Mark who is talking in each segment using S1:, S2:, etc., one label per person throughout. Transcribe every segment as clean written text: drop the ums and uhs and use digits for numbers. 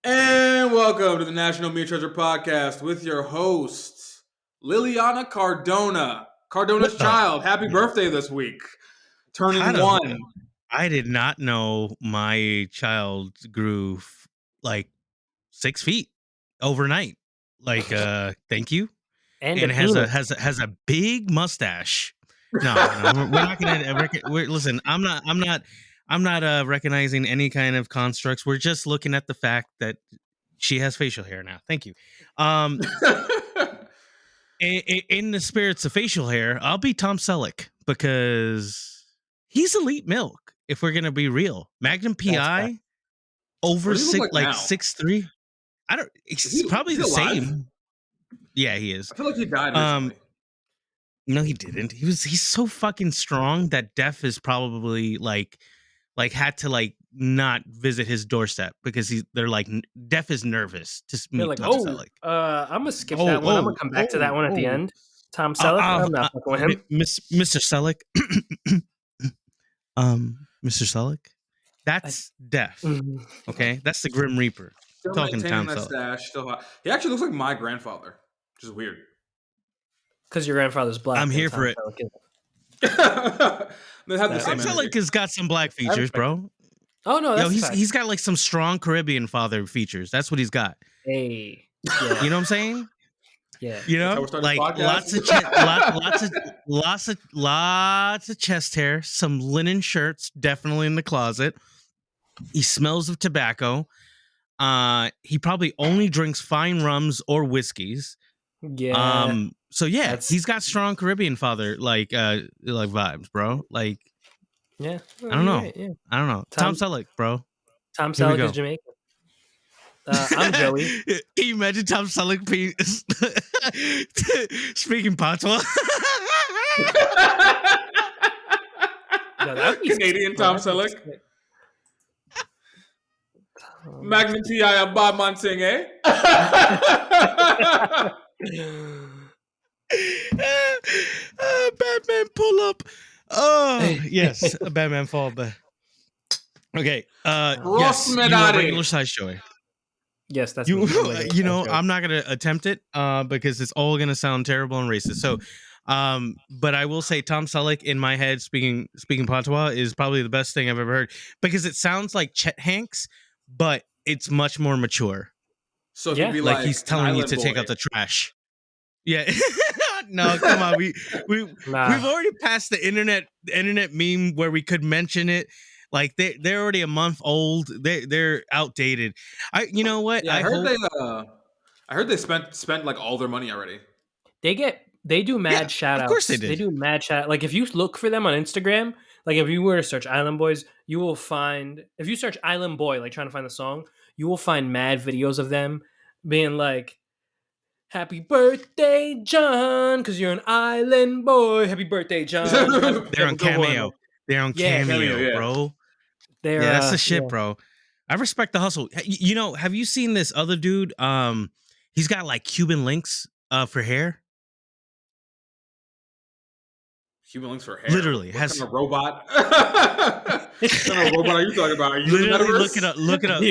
S1: And welcome to the National Meat Treasure Podcast with your host, Liliana Cardona. Cardona's child. Happy birthday this week. Turning one.
S2: I did not know my child grew like 6 feet overnight. Like, thank you.
S3: And
S2: it
S3: a
S2: has
S3: penis.
S2: has a big mustache. No, we're not gonna. Listen, I'm not recognizing any kind of constructs. We're just looking at the fact that she has facial hair now. Thank you. In the spirits of facial hair, I'll be Tom Selleck because he's elite milk. If we're gonna be real, Magnum PI over
S1: What does he look like now?
S2: 6'3". I don't. It's probably the
S1: alive?
S2: same. Yeah, he is.
S1: I feel like he died recently.
S2: No, he didn't. He's so fucking strong that Def is probably like had to like not visit his doorstep because they're like Def is nervous to meet
S3: like,
S2: Tom Selleck.
S3: I'm gonna skip that one. I'm gonna come back to that one at the end. Tom Selleck. I'm not fucking with him.
S2: Mr. Selleck. Mr. Selleck. That's Def. Okay, that's the Grim Reaper.
S1: Still
S2: Talking Tom
S1: that
S2: Selleck.
S1: stash. Still hot. He actually looks like my grandfather, which is weird.
S3: Because your grandfather's black.
S2: I'm here for it.
S1: They have the
S2: Tom
S1: same
S2: Selleck has got some black features, bro.
S3: Oh no, that's
S2: he's got like some strong Caribbean father features. That's what he's got.
S3: Hey,
S2: you know what I'm saying?
S3: Yeah,
S2: you know, like lots of chest hair, some linen shirts, definitely in the closet. He smells of tobacco. He probably only drinks fine rums or whiskeys.
S3: Yeah.
S2: So yeah, he's got strong Caribbean father like vibes, bro. Like,
S3: yeah,
S2: I don't know.
S3: Right, yeah.
S2: I don't know. Tom Selleck, bro.
S3: Tom Selleck is Jamaican. I'm Joey.
S2: Can you imagine Tom Selleck speaking patois?
S1: No, Canadian Tom Selleck. Magnum PI a bad man thing, eh?
S2: Batman pull up. Oh yes, a Batman fall back. Okay. Yes, you a regular size Joey.
S3: Yes, that's
S2: you. You know, I'm not gonna attempt it because it's all gonna sound terrible and racist. So, but I will say Tom Selleck in my head speaking patois is probably the best thing I've ever heard because it sounds like Chet Hanks, but it's much more mature.
S1: So yeah,
S2: like he's telling you to take out the trash. Yeah. No, come on. We've already passed the internet meme where we could mention it. Like they're already a month old. They're outdated. You know what?
S1: Yeah, I heard they spent like all their money already.
S3: They do mad shout outs.
S2: Of course they did.
S3: They do mad shout. Like if you look for them on Instagram, like if you were to search Island Boys, you will find, if you search Island Boy, like trying to find the song, you will find mad videos of them being like, happy birthday, John, because you're an island boy. Happy birthday, John.
S2: They're on Cameo. They're on Cameo, bro. That's the shit, bro. I respect the hustle. You know, have you seen this other dude? He's got like Cuban links for hair.
S1: Cuban links for hair?
S2: Literally.
S1: What kind of robot? What kind of robot are you talking about? Are you literally
S2: look it up.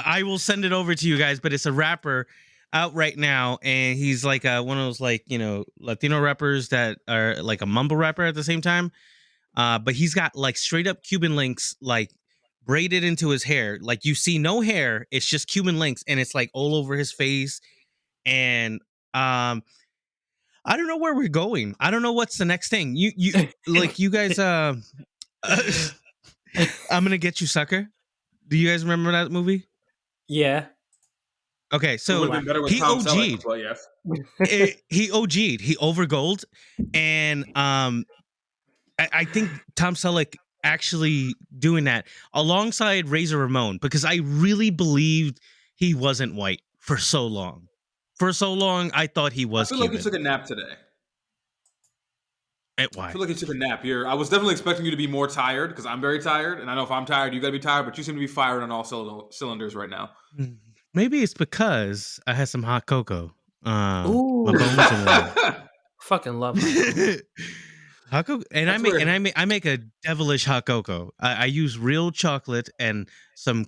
S2: I will send it over to you guys, but it's a rapper out right now, and he's like one of those like, you know, Latino rappers that are like a mumble rapper at the same time. But he's got like straight up Cuban links like braided into his hair. Like you see no hair, it's just Cuban links, and it's like all over his face. And I don't know where we're going. I don't know what's the next thing. You like you guys I'm gonna get you, sucker. Do you guys remember that movie?
S3: Yeah.
S2: Okay, so he OG'd.
S1: Well, yes.
S2: He OG'd. He overgold, and I think Tom Selleck actually doing that alongside Razor Ramon, because I really believed he wasn't white for so long. For so long, I thought he was.
S1: I feel like he took a nap today.
S2: Why?
S1: I feel like he took a nap here. I was definitely expecting you to be more tired because I'm very tired, and I know if I'm tired, you gotta be tired. But you seem to be firing on all cylinders right now.
S2: Maybe it's because I had some hot cocoa.
S3: Ooh.
S2: My bones are warm.
S3: Fucking love it.
S2: Hot cocoa, and I make a devilish hot cocoa. I use real chocolate and some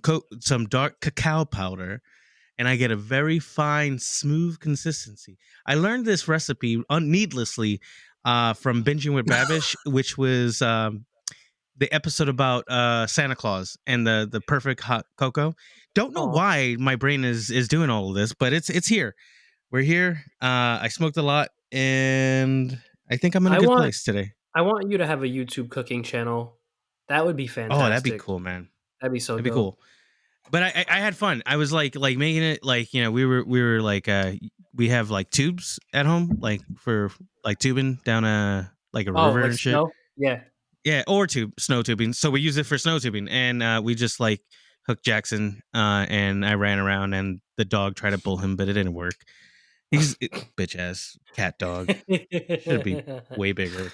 S2: dark cacao powder, and I get a very fine, smooth consistency. I learned this recipe needlessly from Binging with Babish, which was the episode about Santa Claus and the perfect hot cocoa. Don't know
S3: Aw.
S2: why my brain is doing all of this, but it's here. We're here. I smoked a lot, and I think I'm in a
S3: I
S2: good
S3: want
S2: place today.
S3: I want you to have a YouTube cooking channel. That would be
S2: Oh, that'd be
S3: fantastic.
S2: cool, man.
S3: That'd be so
S2: That'd be
S3: dope.
S2: cool. But I had fun. I was like making it like, you know, we were like we have like tubes at home, like for like tubing down like a
S3: Oh,
S2: river
S3: like
S2: and shit.
S3: snow? Yeah.
S2: Yeah, or snow tubing. So we use it for snow tubing, and we just like hooked Jackson, and I ran around, and the dog tried to pull him, but it didn't work. Bitch ass cat dog. Should be way bigger.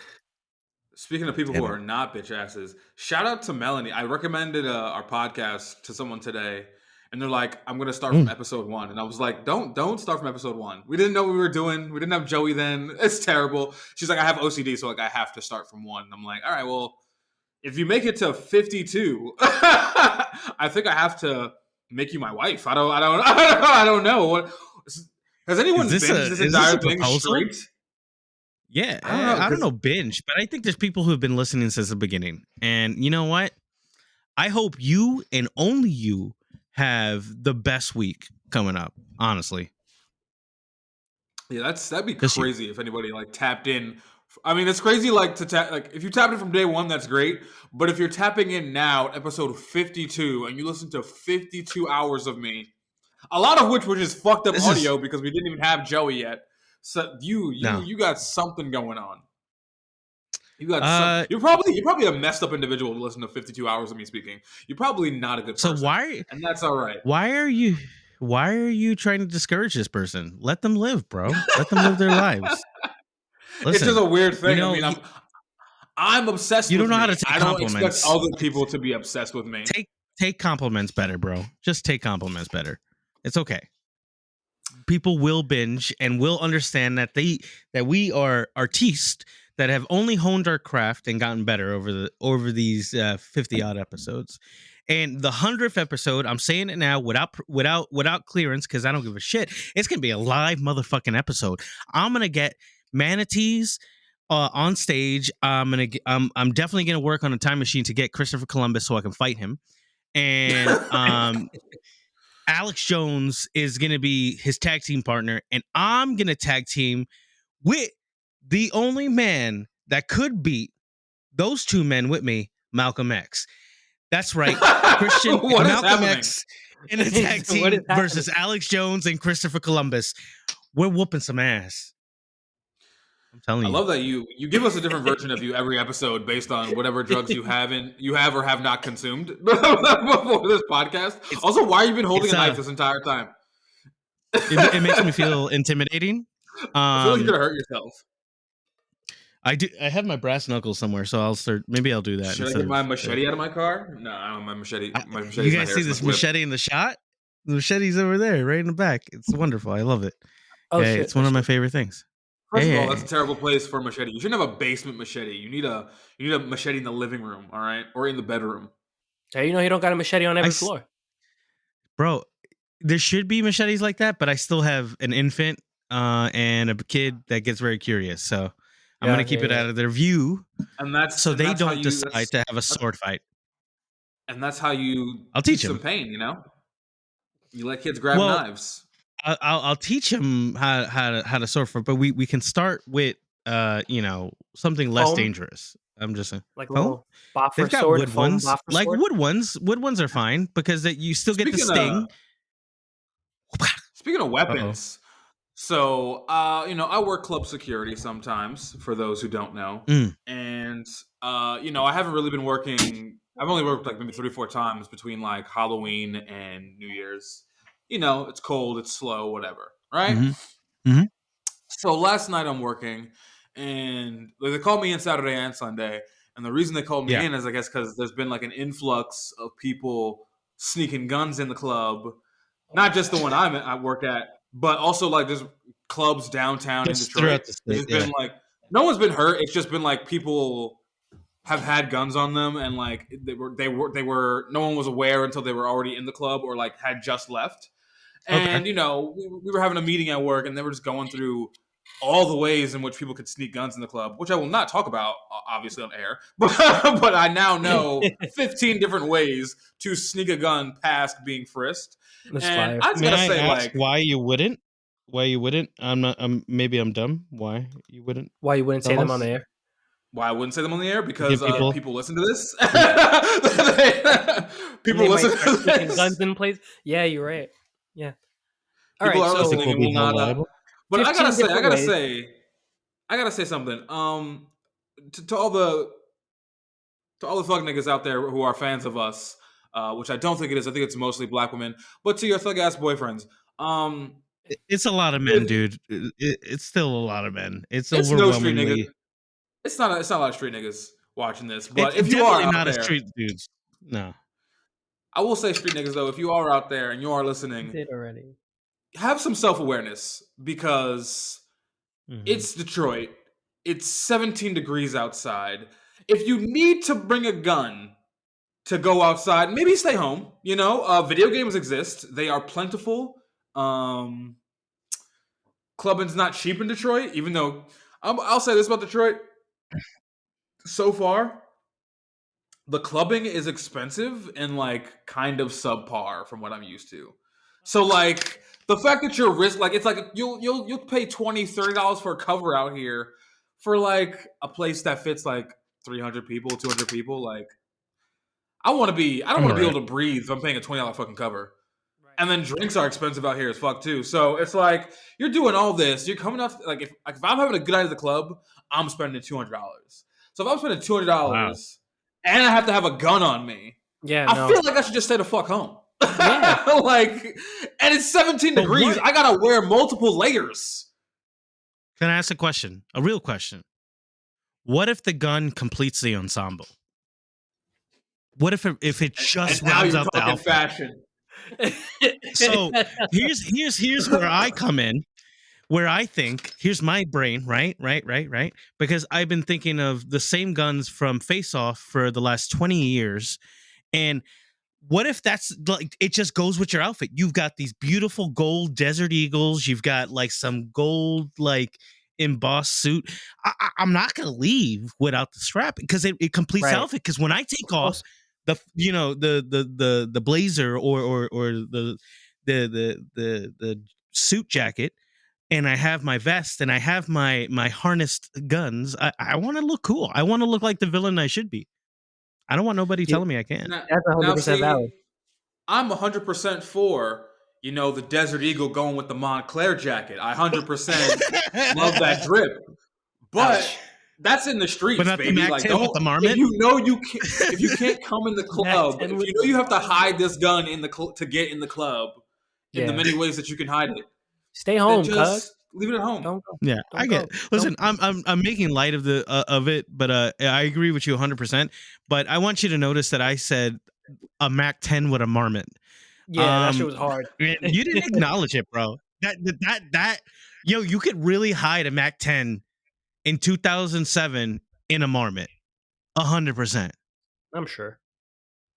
S1: Speaking of people
S2: Damn
S1: who
S2: it.
S1: are not bitch asses, shout out to Melanie. I recommended our podcast to someone today, and they're like, "I'm gonna start from episode 1," and I was like, "Don't start from episode 1. We didn't know what we were doing. We didn't have Joey then. It's terrible." She's like, "I have OCD, so like I have to start from 1." And I'm like, "All right, well, if you make it to 52, I think I have to make you my wife. I don't know. What has anyone
S2: Is
S1: binged this
S2: this a
S1: entire thing
S2: proposal?
S1: straight?
S2: Yeah,
S1: I don't know.
S2: I don't
S1: 'Cause
S2: know binge, but I think there's people who have been listening since the beginning. And you know what? I hope you and only you have the best week coming up, honestly.
S1: Yeah, that'd be
S2: Just you.
S1: crazy if anybody like tapped in. I mean, it's crazy like to tap like if you tapped in from day 1, that's great. But if you're tapping in now, episode 52, and you listen to 52 hours of me, a lot of which was just fucked up
S2: This is
S1: audio because we didn't even have Joey yet. So
S2: no.
S1: you got something going on. You got some.
S2: Uh
S1: You're probably a messed up individual to listen to 52 hours of me speaking. You're probably not a good
S2: so
S1: person, and that's all right.
S2: why are you trying to discourage this person? Let them live, bro. Let them live their lives.
S1: It's just
S2: Listen,
S1: a weird
S2: you
S1: thing. I
S2: know,
S1: mean, I'm obsessed
S2: you
S1: with
S2: don't know how to
S1: me.
S2: take
S1: I don't expect
S2: compliments.
S1: other people to be obsessed with me.
S2: Take compliments better, bro. Just take compliments better. It's okay. People will binge and will understand that we are artistes that have only honed our craft and gotten better over these 50 odd episodes. And the 100th episode, I'm saying it now without clearance, because I don't give a shit. It's gonna be a live motherfucking episode. I'm gonna get manatees on stage. I'm definitely gonna work on a time machine to get Christopher Columbus so I can fight him. And Alex Jones is going to be his tag team partner, and I'm going to tag team with the only man that could beat those two men with me, Malcolm X. That's right, Christian
S1: What
S2: and
S1: is
S2: Malcolm
S1: happening?
S2: X in a tag
S3: What is
S2: team versus Alex Jones and Christopher Columbus. We're whooping some ass. I'm telling
S1: I
S2: you.
S1: love that you give us a different version of you every episode based on whatever drugs you have or have not consumed before this podcast. Also, why have you been holding a knife this entire time?
S2: It makes me feel intimidating.
S1: I feel like you're gonna hurt yourself.
S2: I do. I have my brass knuckles somewhere, so I'll start. Maybe I'll do that.
S1: Should I get my machete out of my car? No, I don't. My machete.
S2: You guys see this machete in the shot? The machete's over there, right in the back. It's wonderful. I love it.
S3: Oh
S2: Hey,
S3: shit!
S2: it's one of my favorite things.
S1: First of all, that's a terrible place for a machete. You shouldn't have a basement machete. You need a machete in the living room, all right, or in the bedroom.
S3: Hey, you know you don't got a machete on every floor,
S2: bro. There should be machetes like that, but I still have an infant and a kid that gets very curious. So I'm gonna keep it out of their view,
S1: and that's
S2: so
S1: and
S2: they
S1: that's
S2: don't decide to have a sword fight.
S1: And that's how you
S2: I'll teach them
S1: some pain. You know, you let kids grab knives.
S2: I'll teach him how to sword fight, but we can start with something less dangerous. I'm just saying,
S3: like a little boffer
S2: they've got
S3: sword,
S2: wood ones, like
S3: sword?
S2: wood ones. Wood ones are fine because you still get the sting.
S1: Speaking of weapons, so I work club security sometimes. For those who don't know, and I haven't really been working. I've only worked like maybe 3 or 4 times between like Halloween and New Year's. It's cold, it's slow, whatever, right?
S2: Mm-hmm.
S1: So last night I'm working, and they called me in Saturday and Sunday. And the reason they called me in is, I guess, because there's been like an influx of people sneaking guns in the club. Not just the one I work at, but also like there's clubs downtown in Detroit. There's been like No one's been hurt. It's just been like people have had guns on them, and like they were no one was aware until they were already in the club or like had just left.
S2: Okay.
S1: And we were having a meeting at work, and they were just going through all the ways in which people could sneak guns in the club, which I will not talk about, obviously on air. But I now know 15 different ways to sneak a gun past being frisked.
S3: That's
S1: And
S3: fire.
S1: I just
S2: May
S1: gotta
S2: I
S1: say,
S2: ask
S1: like,
S2: why you wouldn't? Why you wouldn't? I'm not. Maybe I'm dumb. Why you wouldn't?
S3: Why you wouldn't say
S2: Tell
S3: them on the
S2: us.
S3: air?
S1: why I wouldn't say them on the air
S2: To give
S1: because
S2: people.
S1: people listen to this.
S3: And
S1: People
S3: they might
S1: listen
S3: start
S1: to
S3: sneaking
S1: this.
S3: guns in place. Yeah, you're right. Yeah. All
S1: People
S3: right.
S1: are
S2: You think
S1: listening
S3: So
S2: we'll
S1: and
S2: be
S1: will
S2: held
S1: not.
S2: liable?
S1: But
S3: 15 different ways.
S1: I gotta say something. To all the fuck niggas out there who are fans of us, which I don't think it is. I think it's mostly black women. But to your thug ass boyfriends,
S2: It's a lot of men,
S1: if
S2: dude. It's still a lot of men. It's
S1: it's no street niggas,
S2: overwhelmingly.
S1: it's not a lot of street niggas watching this.
S2: It's
S1: But if you are
S2: definitely
S1: out
S2: not a
S1: there,
S2: street dudes. No.
S1: I will say street niggas though. If you are out there and you are
S3: I
S1: listening,
S3: did already.
S1: have some self awareness because
S3: Mhm.
S1: it's Detroit. It's 17 degrees outside. If you need to bring a gun to go outside, maybe stay home. Video games exist. They are plentiful. Um, Clubbing's not cheap in Detroit, even though I'll say this about Detroit. So far, the clubbing is expensive and like kind of subpar from what I'm used to. So like the fact that you're it's like you'll pay $20-$30 for a cover out here for like a place that fits like 300 people, 200 people. Like I don't
S2: I'm
S1: want to be
S2: alright.
S1: able to breathe if I'm paying a $20 fucking cover.
S3: Right.
S1: And then drinks are expensive out here as fuck too. So it's like you're doing all this. You're coming up like if I'm having a good night at the club, I'm spending $200. So if I'm spending
S2: Wow.
S1: $200 and I have to have a gun on me,
S3: Yeah.
S1: I
S3: No.
S1: feel like I should just stay the fuck home.
S3: Yeah.
S1: Like, and it's 17
S2: But
S1: degrees.
S2: what?
S1: I gotta wear multiple layers.
S2: Can I ask a question? A real question. What if the gun completes the ensemble? What if it just
S1: And now
S2: rounds
S1: you're
S2: out the
S1: talking
S2: outfit?
S1: fashion.
S2: So here's where I come in. Where I think here's my brain, right, because I've been thinking of the same guns from Face Off for the last 20 years, and what if that's like it just goes with your outfit? You've got these beautiful gold Desert Eagles, you've got like some gold like embossed suit. I'm not gonna leave without the strap because it completes the
S3: Right.
S2: outfit. Because when I take off
S3: Also,
S2: the blazer or the suit jacket, and I have my vest and I have my harnessed guns, I want to look cool. I want to look like the villain I should be. I don't want nobody
S3: yeah,
S2: telling me I can't.
S3: that's
S1: Now
S3: 100%
S1: see,
S3: valid.
S1: I'm 100% for the Desert Eagle going with the Montclair jacket. I 100% love that drip. But
S3: Ouch.
S1: that's in the
S2: But
S1: streets,
S2: not the
S1: baby.
S2: Mac
S1: Like,
S2: 10 with
S1: don't
S2: the marmot.
S1: if you can't come in the
S3: Mac
S1: club,
S3: 10
S1: if
S3: with
S1: you know you have to hide this gun in the to get in the club, in the
S3: Yeah.
S1: many ways that you can hide it,
S3: Stay
S1: then
S3: home, cuz.
S1: just leave it at home.
S3: Don't go.
S2: Yeah, I
S3: Don't
S2: get
S3: go.
S2: it. Listen, I'm making light of the of it, but I agree with you 100%. But I want you to notice that I said a Mac 10 with a marmot.
S3: Yeah, that shit was hard.
S2: You didn't acknowledge it, bro. That yo, you could really hide a Mac 10 in 2007 in a marmot. 100%.
S3: I'm sure.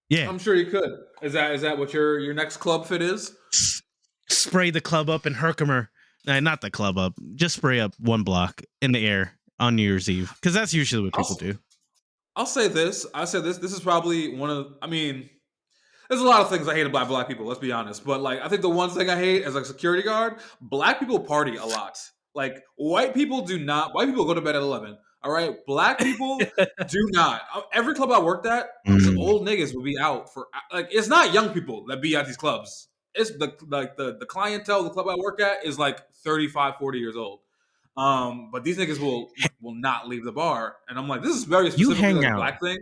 S2: Yeah.
S1: I'm sure you could. Is that what your next club fit is?
S2: Spray the club up in Herkimer. Not the club up. Just spray up one block in the air on New Year's Eve, because that's usually what people do.
S1: I'll say this. I said this. This is probably one of. I mean, there's a lot of things I hate about black people. Let's be honest. But like, I think the one thing I hate as a security guard, black people party a lot. Like, white people do not. White people go to bed at 11. All right, black people do not. Every club I worked at, these old niggas will be out for like. It's not young people that be at these clubs. It's the clientele. The club I work at is like 35, 40 years old. But these niggas will not leave the bar, and I'm like, this is very
S2: You
S1: specifically
S2: hang
S1: like a
S2: out.
S1: black thing.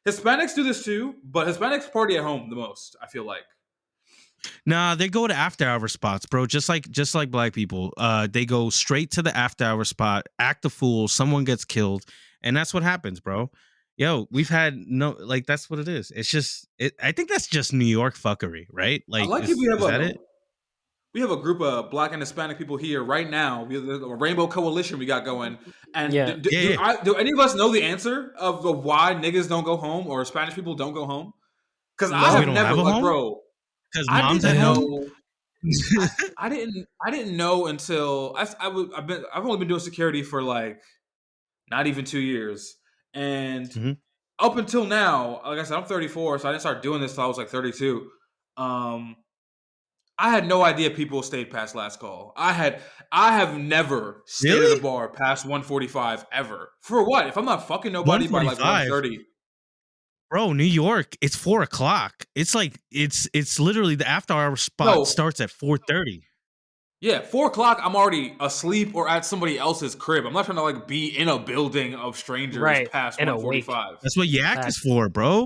S1: Hispanics do this too, but Hispanics party at home the most. I feel like.
S2: Nah, they go to after hour spots, bro. Just like black people. They go straight to the after hour spot, act a fool, someone gets killed, and that's what happens, bro. Yo, we've had that's what it is. It's just I think that's just New York fuckery, right?
S1: I
S2: Like
S1: like it.
S2: is that it?
S1: we have a group of Black and Hispanic people here right now. We have a rainbow coalition we got going. And
S3: Yeah.
S1: do any of us know the answer of why niggas don't go home or Spanish people don't go home? Because I
S3: No.
S2: We
S1: have
S2: don't
S1: never,
S2: have a
S1: like,
S2: home
S1: bro,
S2: because
S1: I
S2: mom's at
S1: didn't
S2: home.
S1: know. I didn't know until I've only been doing security for like not even 2 years, and
S2: Mhm.
S1: up until now, like I said, I'm 34, so I didn't start doing this till I was like 32. Um, I had no idea people stayed past last call. I have never stayed at a
S2: Really?
S1: bar past 1:45 ever. For what? If I'm not fucking nobody by like
S2: 1:45,
S1: 1:30.
S2: bro. New York, it's 4 o'clock. It's like it's literally the after hour spot
S1: No,
S2: starts at 4:30.
S1: yeah, 4 o'clock. I'm already asleep or at somebody else's crib. I'm not trying to like be in a building of strangers
S3: Right.
S1: past
S3: And awake.
S1: 1:45.
S2: That's what Yak is
S3: Facts.
S2: for, bro.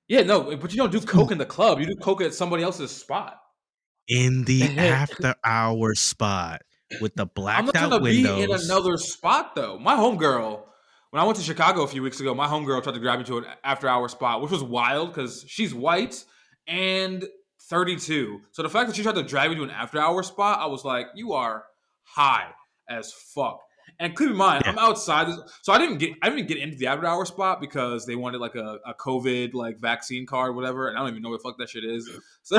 S1: Yeah, no, but you don't do coke in the club. You do coke at somebody else's spot.
S2: In the after hour spot with the
S1: I'm
S2: blacked
S1: not trying
S2: out
S1: to be in
S2: windows.
S1: another spot though. My homegirl, when I went to Chicago a few weeks ago, my homegirl tried to grab me to an after hour spot, which was wild because she's white and 32. So the fact that she tried to drag me to an after hour spot, I was like, you are high as fuck. And keep in mind,
S2: Yeah.
S1: I'm outside, so I didn't get into the after hour spot because they wanted like a COVID like vaccine card, whatever, and I don't even know what the fuck that shit is. So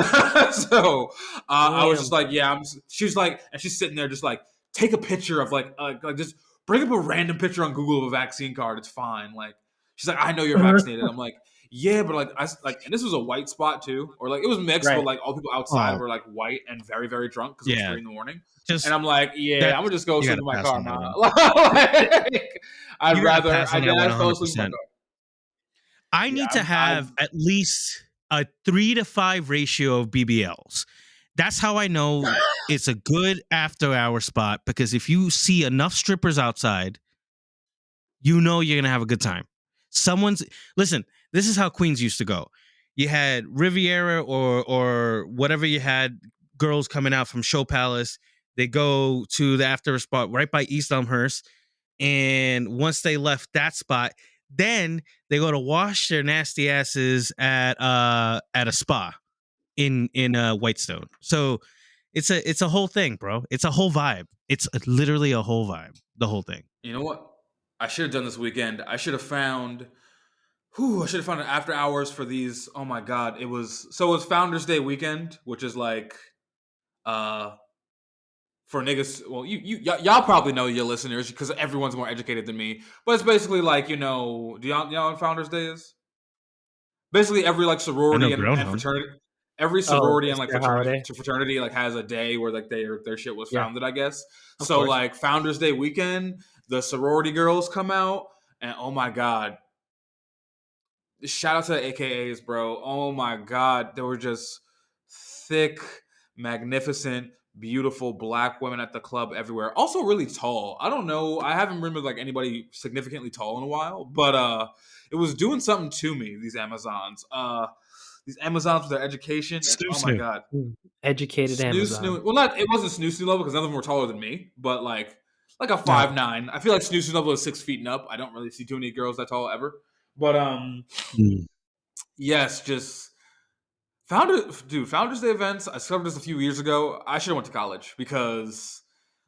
S1: I was just like, yeah, she's like, and she's sitting there just like, take a picture of like just bring up a random picture on Google of a vaccine card. It's fine. Like she's like, I know you're vaccinated. I'm like, yeah, but and this was a white spot too, or like it was mixed, but
S3: Right.
S1: like all people outside
S2: Oh,
S1: were like white and very very drunk because it was
S2: yeah.
S1: 3 a.m.
S2: Just
S1: And I'm like, yeah,
S2: that
S1: I'm gonna just go
S2: you
S1: sleep
S2: gotta
S1: in my
S2: pass
S1: car,
S2: on that
S1: man.
S2: one.
S1: Like,
S2: You gotta pass on that one
S1: I fell asleep in my
S2: 100%.
S1: car.
S2: I
S1: Yeah,
S2: need to have at least a 3 to 5 ratio of BBLs. That's how I know it's a good after hour spot, because if you see enough strippers outside, you know you're gonna have a good time. Listen, this is how Queens used to go. You had Riviera or whatever you had, girls coming out from Show Palace. They go to the after spot right by East Elmhurst. And once they left that spot, then they go to wash their nasty asses at a spa in Whitestone. So it's a whole thing, bro. It's a whole vibe. It's literally a whole vibe. The whole thing.
S1: You know what? I should have done this weekend. I should have found. I should have found an after hours for these. Oh my god! It was Founders Day weekend, which is like, uh, for niggas. Well, y'all probably know, your listeners, because everyone's more educated than me. But it's basically like, do y'all know what Founders Day is? Basically, every like
S2: I know
S1: sorority and
S2: Groundhog.
S1: fraternity, every
S3: Oh,
S1: sorority and
S3: it's
S1: like
S3: their holiday.
S1: fraternity like has a day where like their shit was
S3: Yeah,
S1: founded, I guess.
S3: of
S1: So
S3: course.
S1: like Founders Day weekend, the sorority girls come out, and oh my god, shout out to the AKAs, bro. Oh my god, they were just thick, magnificent, beautiful black women at the club everywhere. Also really tall. I don't know. I haven't remembered like anybody significantly tall in a while, but it was doing something to me, these Amazons. These Amazons with their education. And,
S2: Snoo
S1: oh my
S2: snoo.
S1: god.
S3: Educated Amazon.
S1: Well, not it wasn't snoo level because none of them were taller than me, but like a
S3: No.
S1: 5'9". I feel like snoo level is 6 feet and up. I don't really see too many girls that tall ever. But
S2: Mm.
S1: yes, just Founders Day events. I discovered this a few years ago. I should have went to college because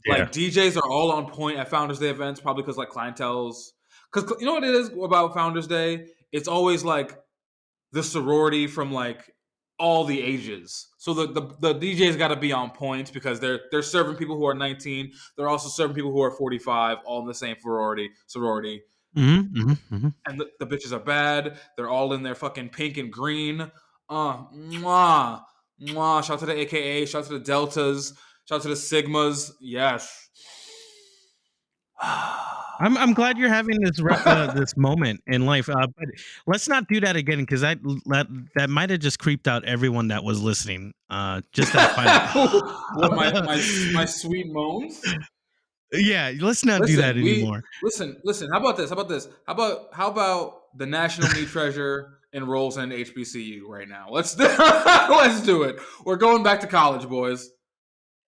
S2: Yeah.
S1: like DJs are all on point at Founders Day events, probably because like clientele's. Because you know what it is about Founders Day? It's always like the sorority from like all the ages. So the DJ's got to be on point because they're serving people who are 19. They're also serving people who are 45, all in the same sorority.
S2: Mm-hmm, mm-hmm, mm-hmm.
S1: And the bitches are bad. They're all in their fucking pink and green. Mwah. Mwah. Shout out to the AKA. Shout out to the Deltas. Shout out to the Sigmas. Yes.
S2: I'm glad you're having this moment in life. But let's not do that again, because that might have just creeped out everyone that was listening. Just that final.
S1: What my sweet moans?
S2: Yeah, let's not do that anymore.
S1: Listen. How about this? How about the national me treasure enrolls in HBCU right now? Let's do it. We're going back to college, boys.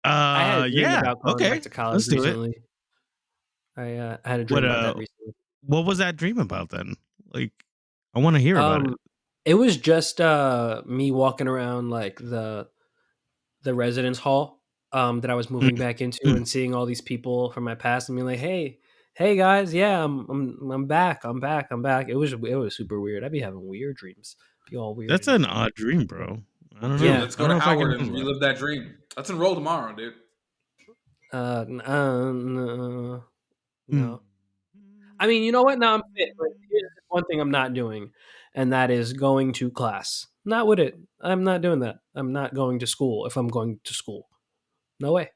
S3: I had a dream
S2: Yeah.
S3: about going
S2: Okay.
S3: back to college
S2: Let's do it.
S3: recently. I had a dream about that recently.
S2: What was that dream about then? Like, I want to hear about it.
S3: It was just me walking around like the residence hall that I was moving back into, and seeing all these people from my past and being like, hey guys, yeah, I'm back, I'm back, I'm back. It was super weird. I'd be having weird dreams, be all weird.
S2: That's an odd dream, bro. I don't
S1: Dude,
S2: know.
S3: Yeah.
S1: let's
S2: I
S1: go
S2: don't
S1: to
S2: know if I can
S1: Howard and
S2: handle that.
S1: relive that dream. Let's enroll tomorrow, dude.
S3: No.
S2: Mm.
S3: I mean, you know what? Now I'm fit, but here's one thing I'm not doing, and that is going to class. Not with it. I'm not doing that. I'm not going to school if I'm going to school. No way.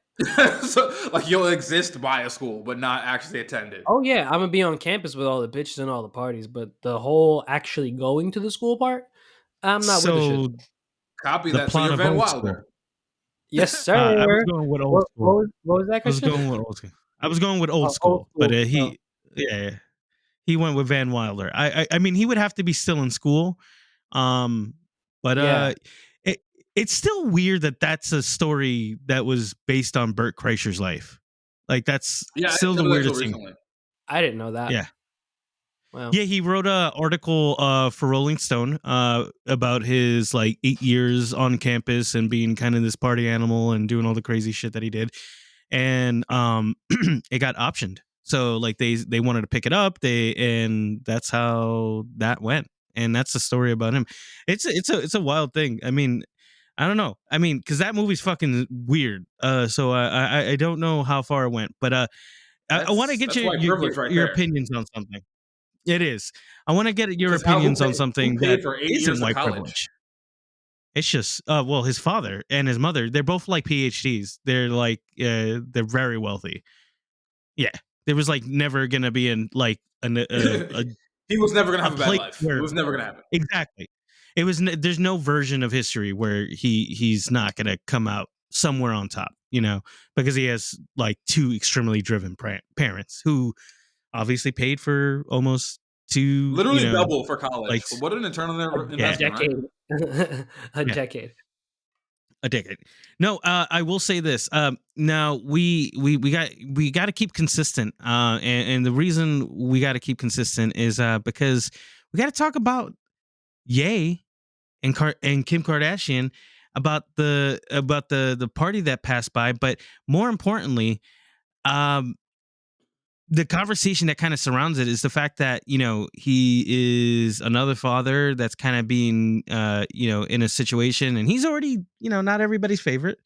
S1: So, like, you'll exist by a school, but not actually attend it.
S3: Oh yeah, I'm gonna be on campus with all the bitches and all the parties, but the whole actually going to the school part, I'm not with the shit.
S2: So
S1: Copy
S2: the
S1: that. So
S2: plot
S1: you're
S2: of
S1: Van
S2: old
S1: Wilder.
S2: school.
S3: Yes, sir.
S2: I was going with old school.
S3: What was that,
S2: I was
S3: Christian?
S2: going with old school. I was going with old
S3: Old
S2: school, but
S3: school. Oh,
S2: yeah, he went with Van Wilder. I mean, he would have to be still in school. Um, but
S3: yeah.
S2: it it's still weird that that's a story that was based on Bert Kreischer's life. Like that's
S1: Yeah, I
S2: still
S1: didn't
S2: the
S1: know that until
S2: weirdest thing.
S1: recently.
S3: I didn't know that.
S2: Yeah.
S3: Wow.
S2: Yeah, he wrote a article for Rolling Stone about his like 8 years on campus and being kind of this party animal and doing all the crazy shit that he did. And it got optioned. So like they wanted to pick it up, and that's how that went. And that's the story about him. It's a wild thing. I mean, I don't know. I mean, cuz that movie's fucking weird. So I don't know how far it went, but I want to get
S1: That's white privilege right
S2: your
S1: there.
S2: opinions on something. It is. I want to get your
S1: Because who
S2: opinions on
S1: paid,
S2: something
S1: who
S2: that
S1: paid for 8
S2: isn't
S1: years of
S2: white
S1: college?
S2: privilege. It's just, well, his father and his mother, they're both like PhDs. They're like, they're very wealthy. Yeah. There was like never going to be
S1: He was never gonna
S2: a
S1: have a bad
S2: place
S1: life. It
S2: where,
S1: was never gonna happen.
S2: exactly. It was, there's no version of history where he's not going to come out somewhere on top, because he has like two extremely driven parents who obviously paid for almost two,
S1: Literally double for
S2: like,
S1: college. What an internal
S2: yeah,
S1: investment, right?
S3: A
S2: yeah,
S3: decade.
S2: a decade. No, I will say this. Now we got to keep consistent. And the reason we got to keep consistent is because we got to talk about Ye and Kim Kardashian about the party that passed by, but more importantly, um, the conversation that kind of surrounds it is the fact that he is another father that's kind of being in a situation, and he's already not everybody's favorite,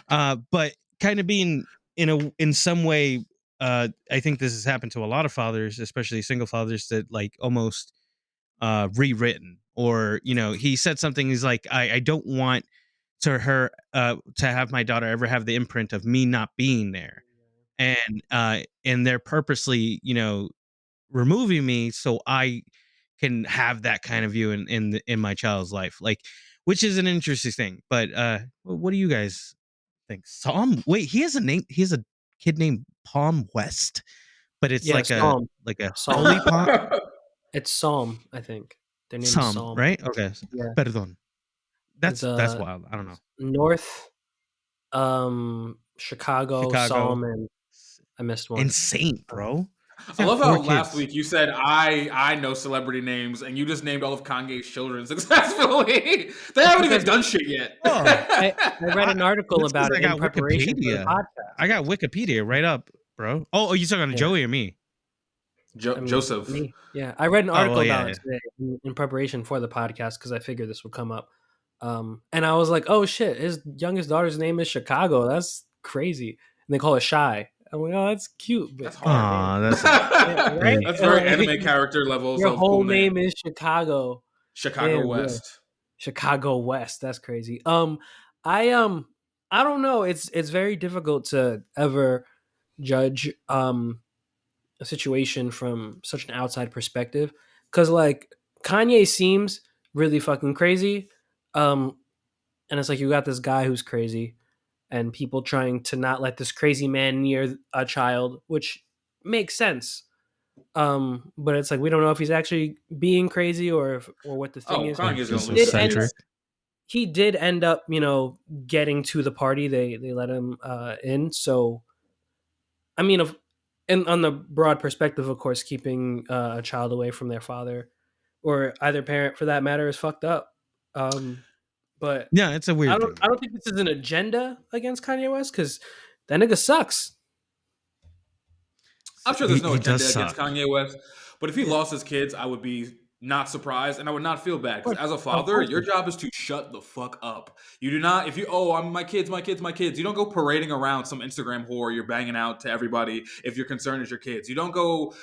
S2: but kind of being in some way. I think this has happened to a lot of fathers, especially single fathers, that like almost rewritten, or he said something. He's like, I don't want to have my daughter ever have the imprint of me not being there, and they're purposely removing me so I can have that kind of view in my child's life, like, which is an interesting thing. But what do you guys think? Wait, he has a name. He has a kid named Palm West, but it's
S3: Yeah,
S2: like a
S3: Psalm.
S2: holy palm.
S3: It's Psalm, I think. Their name is
S2: Psalm,
S3: Psalm.
S2: right? Okay,
S3: Yeah.
S2: perdón.
S3: It's
S2: That's wild. I don't know.
S3: North Chicago,
S2: Chicago,
S3: Psalm, and I missed one.
S2: insane, bro. He's
S1: I
S2: got
S1: love how
S2: 4
S1: last
S2: kids.
S1: week you said I know celebrity names and you just named all of Kanye's children successfully. They haven't even done shit yet.
S2: Oh,
S3: I read an article
S2: That's 'cause
S3: about
S2: I
S3: it in
S2: got
S3: preparation for the
S2: Wikipedia.
S3: podcast.
S2: I got Wikipedia right up, bro. Oh, you talking to
S3: Yeah.
S2: Joey or me?
S3: I mean,
S1: Joseph.
S3: me. Yeah, I read an
S2: Oh,
S3: article
S2: well,
S3: about
S2: yeah.
S3: it today in preparation for the podcast because I figured this would come up. And I was like, oh shit, his youngest daughter's name is Chicago. That's crazy. And they call it Shy. I'm like, oh, that's cute. But
S1: That's hard.
S2: Aw, that's
S3: yeah, right?
S1: That's very
S3: Like,
S1: anime character levels
S3: your
S1: of
S3: whole
S1: cool name.
S3: name is Chicago.
S1: Chicago
S3: Damn, yeah.
S1: West.
S3: Chicago West. That's crazy. I don't know. It's very difficult to ever judge a situation from such an outside perspective, because like Kanye seems really fucking crazy, and it's like you got this guy who's crazy and people trying to not let this crazy man near a child, which makes sense. But it's like we don't know if he's actually being crazy or what the thing
S1: Oh,
S3: is.
S1: Kanye's gonna
S2: Just
S1: lose his
S3: Did end,
S2: eccentric.
S3: he did end up, getting to the party. They let him in. So I mean, and on the broad perspective, of course, keeping a child away from their father or either parent for that matter is fucked up. But
S2: Yeah, it's a weird thing.
S3: I don't think this is an agenda against Kanye West because that nigga sucks.
S1: I'm sure there's no
S2: He does
S1: agenda against
S2: suck.
S1: Kanye West, but if he
S3: Yeah.
S1: lost his kids, I would be not surprised and I would not feel bad because as a
S3: Of
S1: father,
S3: course.
S1: your job is to shut the fuck up. You do not, if you, oh, I'm my kids, my kids, my kids. You don't go parading around some Instagram whore you're banging out to everybody if your concern is your kids. You don't go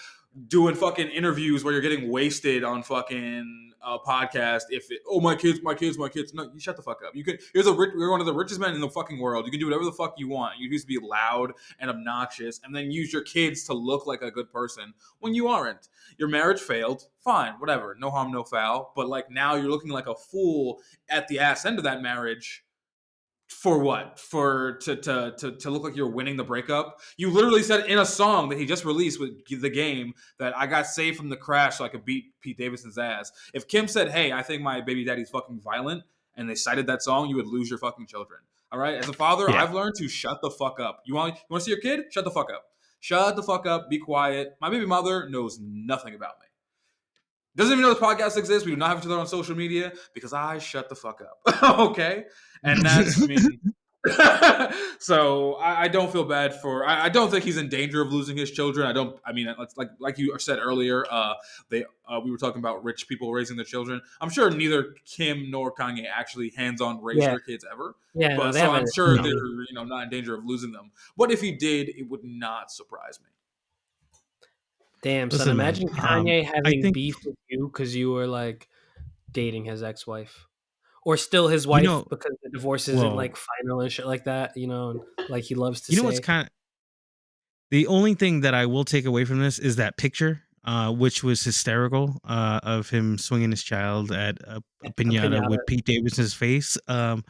S1: doing fucking interviews where you're getting wasted on fucking podcast. If it, oh, my kids, my kids, my kids. No, you shut the fuck up. You're one of the richest men in the fucking world. You can do whatever the fuck you want. You used to be loud and obnoxious, and then use your kids to look like a good person when you aren't. Your marriage failed. Fine, whatever. No harm, no foul. But like now you're looking like a fool at the ass end of that marriage. For what? For to look like you're winning the breakup? You literally said in a song that he just released with the game that I got saved from the crash so I could beat Pete Davidson's ass. If Kim said, "Hey, I think my baby daddy's fucking violent," and they cited that song, you would lose your fucking children. All right. As a father,
S2: Yeah.
S1: I've learned to shut the fuck up. You want to see your kid? Shut the fuck up. Shut the fuck up. Be quiet. My baby mother knows nothing about me. Doesn't even know this podcast exists. We do not have each other on social media because I shut the fuck up. Okay. And that's, I mean, so I don't feel bad for, I don't think he's in danger of losing his children. I mean, like you said earlier, we were talking about rich people raising their children. I'm sure neither Kim nor Kanye actually hands-on raise their kids ever.
S3: Yeah,
S1: But
S3: no,
S1: so I'm sure
S2: no.
S1: they're, not in danger of losing them. But if he did, it would not surprise me.
S3: Damn, son.
S2: Listen, man,
S3: Imagine Kanye having
S2: think-
S3: beef with you because you were like dating his ex-wife. Or still his wife because the divorce isn't like final and shit like that, and like he loves to say.
S2: What's kind of the only thing that I will take away from this is that picture, which was hysterical, of him swinging his child at a pinata with Pete Davidson's face. I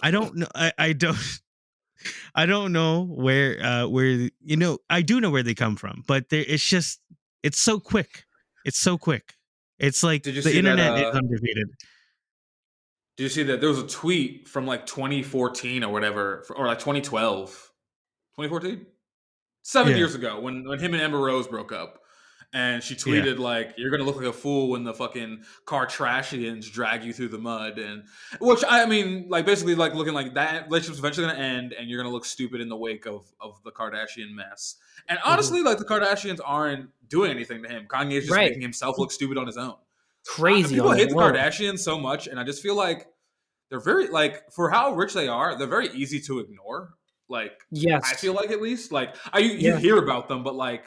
S2: don't know. I don't know where I do know where they come from, but it's so quick. It's so quick. It's like the internet is undefeated.
S1: Did you see that there was a tweet from like 2014 or whatever, or like 2012, 2014, 7 years ago when him and Amber Rose broke up, and she tweeted like, "You're gonna look like a fool when the fucking Kardashians drag you through the mud," and which I mean, like basically like looking like that relationship's eventually gonna end, and you're gonna look stupid in the wake of the Kardashian mess. And honestly, like the Kardashians aren't doing anything to him. Kanye's just making himself look stupid on his own.
S3: Crazy.
S1: People hate the Kardashians so much, and I just feel like they're very like for how rich they are, they're very easy to ignore. Like,
S3: yes,
S1: I feel like at least like you hear about them, but like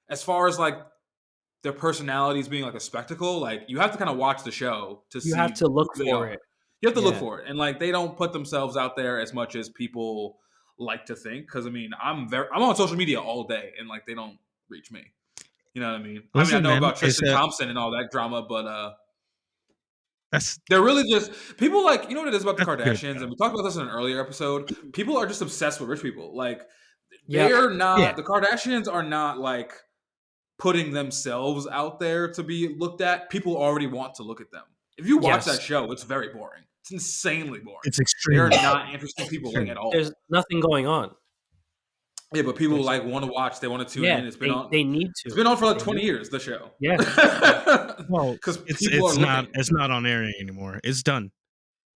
S1: as far as like their personalities being like a spectacle, like you have to kind of watch the show to see.
S3: You have to look for it.
S1: You have to look for it, and like they don't put themselves out there as much as people like to think. Because I mean, I'm on social media all day, and like they don't reach me. You know what I mean?
S2: Listen,
S1: I know about Tristan Thompson and all that drama, but they're really just people like, you know what it is about the Kardashians, and we talked about this in an earlier episode. People are just obsessed with rich people. Like they're not the Kardashians are not like putting themselves out there to be looked at. People already want to look at them. If you watch that show, it's very boring. It's insanely boring.
S2: It's extreme.
S1: They're not interesting people at all.
S3: There's nothing going on.
S1: Yeah, but people like want to watch. They want to tune in. It's been on.
S3: They need to.
S1: It's been on for like 20 years. The show.
S3: Yeah.
S1: Well, because
S2: it's not on air anymore. It's done.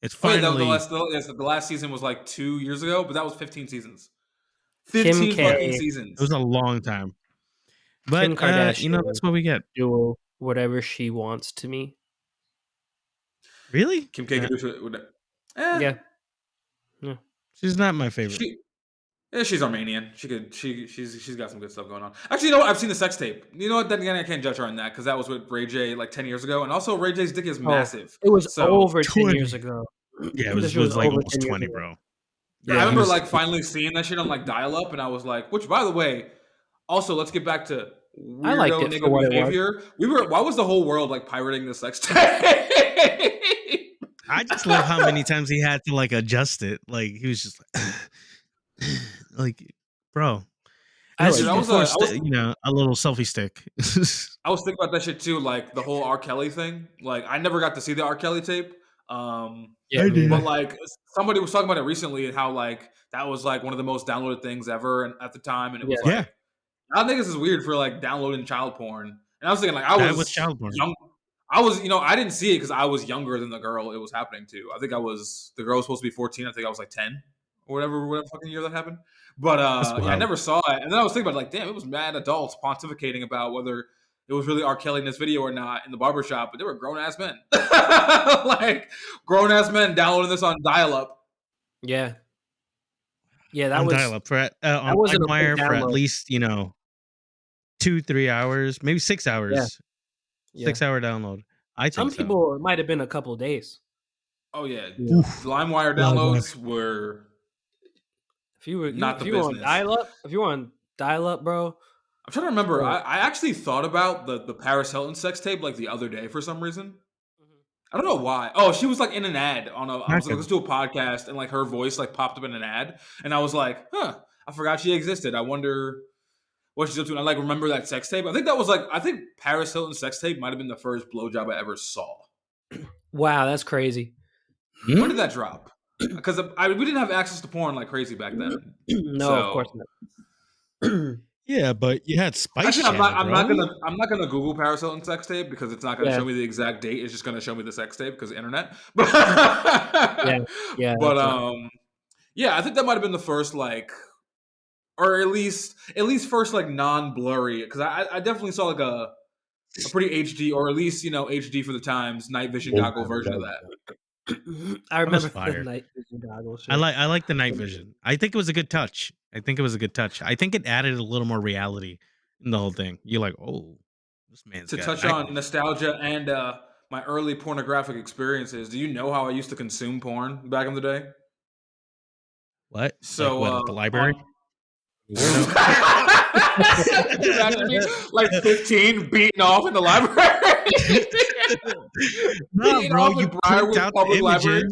S2: It's finally.
S1: The last season was like 2 years ago, but that was 15 seasons. 15 fucking seasons.
S2: It was a long time. But
S3: Kim Kardashian,
S2: that's what we get.
S3: Do whatever she wants to me.
S2: Really?
S1: Kim K can do it.
S3: Yeah.
S2: She's not my favorite.
S1: She's Armenian. She's got some good stuff going on. Actually, you know what? I've seen the sex tape. You know what? Then again, I can't judge her on that because that was with Ray J like 10 years ago, and also Ray J's dick is massive.
S3: It was over 10 years ago.
S2: Yeah, it was like almost 20, bro.
S1: Yeah, I remember like finally seeing that shit on like dial up, and I was like, which by the way, also let's get back to weirdo nigga behavior. Why was the whole world like pirating the sex tape?
S2: I just love how many times he had to like adjust it. Like he was just like, bro. I was a little selfie stick.
S1: I was thinking about that shit too, like the whole R. Kelly thing. Like I never got to see the R. Kelly tape. But like somebody was talking about it recently and how like that was like one of the most downloaded things ever at the time, and it was I think this is weird for like downloading child porn. And I was thinking like I was child porn. I was, I didn't see it because I was younger than the girl it was happening to. I think the girl was supposed to be 14. I think I was like 10 or whatever fucking year that happened. But
S2: That's
S1: yeah, I
S2: wild.
S1: never saw it. And then I was thinking about like, damn, it was mad adults pontificating about whether it was really R. Kelly in this video or not in the barbershop, but they were grown ass men. Like grown ass men downloading this on dial up.
S3: Yeah. Yeah,
S2: On dial-up on
S3: wasn't a quick
S2: LimeWire for at
S3: download.
S2: least 2-3 hours, maybe 6 hours.
S3: Yeah.
S2: 6-hour download. I
S3: Some
S2: think so.
S3: people, it might have been a couple of days.
S1: Oh yeah,
S3: Yeah.
S1: LimeWire downloads were
S3: If you were
S1: not
S3: if
S1: the
S3: you were on
S1: business.
S3: dial up, bro.
S1: I'm trying to remember.
S3: Bro.
S1: I actually thought about the Paris Hilton sex tape like the other day for some reason. I don't know why. Oh, she was like in an ad on I was like, let's do a podcast, and like her voice like popped up in an ad, and I was like, huh, I forgot she existed. I wonder what she's up to. And I like remember that sex tape. I think Paris Hilton's sex tape might have been the first blowjob I ever saw.
S3: Wow, that's crazy.
S1: When did that drop? Because we didn't have access to porn like crazy back then.
S3: No, of course not.
S2: Yeah, but you had Spice
S1: Actually,
S2: Channel,
S1: I'm
S2: bro.
S1: not gonna Google Paris Hilton sex tape because it's not gonna show me the exact date. It's just gonna show me the sex tape because of the internet. But
S3: yeah.
S1: But yeah, I think that might have been the first like, or at least first like non-blurry, because I definitely saw like a pretty HD, or at least HD for the times, night vision goggle version of that.
S3: I remember
S2: fire.
S3: the night vision goggles.
S2: I like the night vision. I think it was a good touch. I think it added a little more reality in the whole thing. You're like, oh, this man's
S1: To
S2: got
S1: touch
S2: night
S1: on
S2: vision.
S1: nostalgia and my early pornographic experiences, do you know how I used to consume porn back in the day?
S2: What?
S1: So
S2: like what, at the library?
S1: Can you imagine me like 15 beating off in the library?
S2: No,
S1: Beating
S2: bro,
S1: off
S2: you
S1: in
S2: print
S1: Briarwood
S2: out the
S1: Public
S2: images.
S1: Library.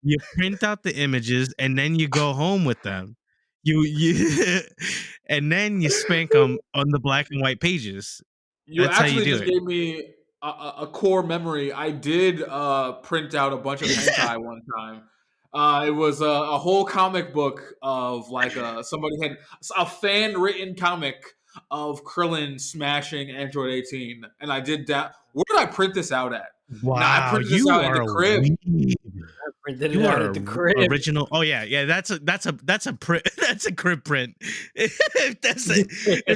S2: You print out the images and then you go home with them. You and then you spank them on the black and white pages.
S1: You
S2: That's how you
S1: actually
S2: do
S1: just
S2: it.
S1: gave me a core memory. I did print out a bunch of hentai one time. It was a whole comic book of like somebody had a fan written comic of Krillin smashing Android 18, and I did that. Where did I print this out at?
S2: Wow,
S1: I printed this out in the crib.
S3: I printed it out at the crib.
S2: Original. Oh yeah. That's a print. That's a crib print. If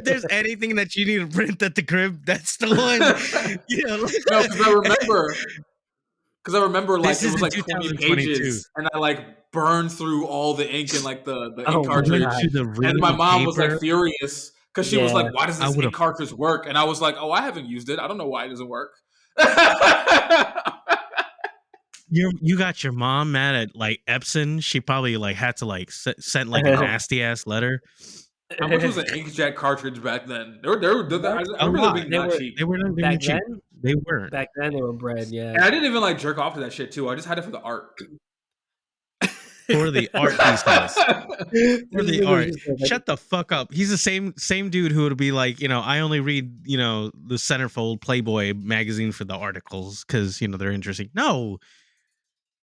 S2: there's anything that you need to print at the crib, that's the one.
S1: No, because I remember like
S2: This
S1: it
S2: is
S1: was
S2: in
S1: like 20
S2: 2022.
S1: pages, and I like burned through all the ink in like the ink
S3: Oh my
S1: cartridge,
S3: God.
S1: and my mom was like
S2: paper.
S1: furious because she was
S3: Yeah.
S1: like, "Why does this ink cartridge work?" And I was like, "Oh, I haven't used it. I don't know why it doesn't work."
S2: You got your mom mad at like Epson. She probably like had to like send like a nasty ass letter.
S1: How much was an inkjet cartridge back then? I remember them being not cheap.
S2: They were not being cheap. They weren't.
S3: Back then they were bread, yeah.
S1: And I didn't even like jerk off to that shit too. I just had it for the art.
S2: For the art, he says. For the art. Shut the fuck up. He's the same dude who would be like, I only read, the Centerfold Playboy magazine for the articles because they're interesting. No.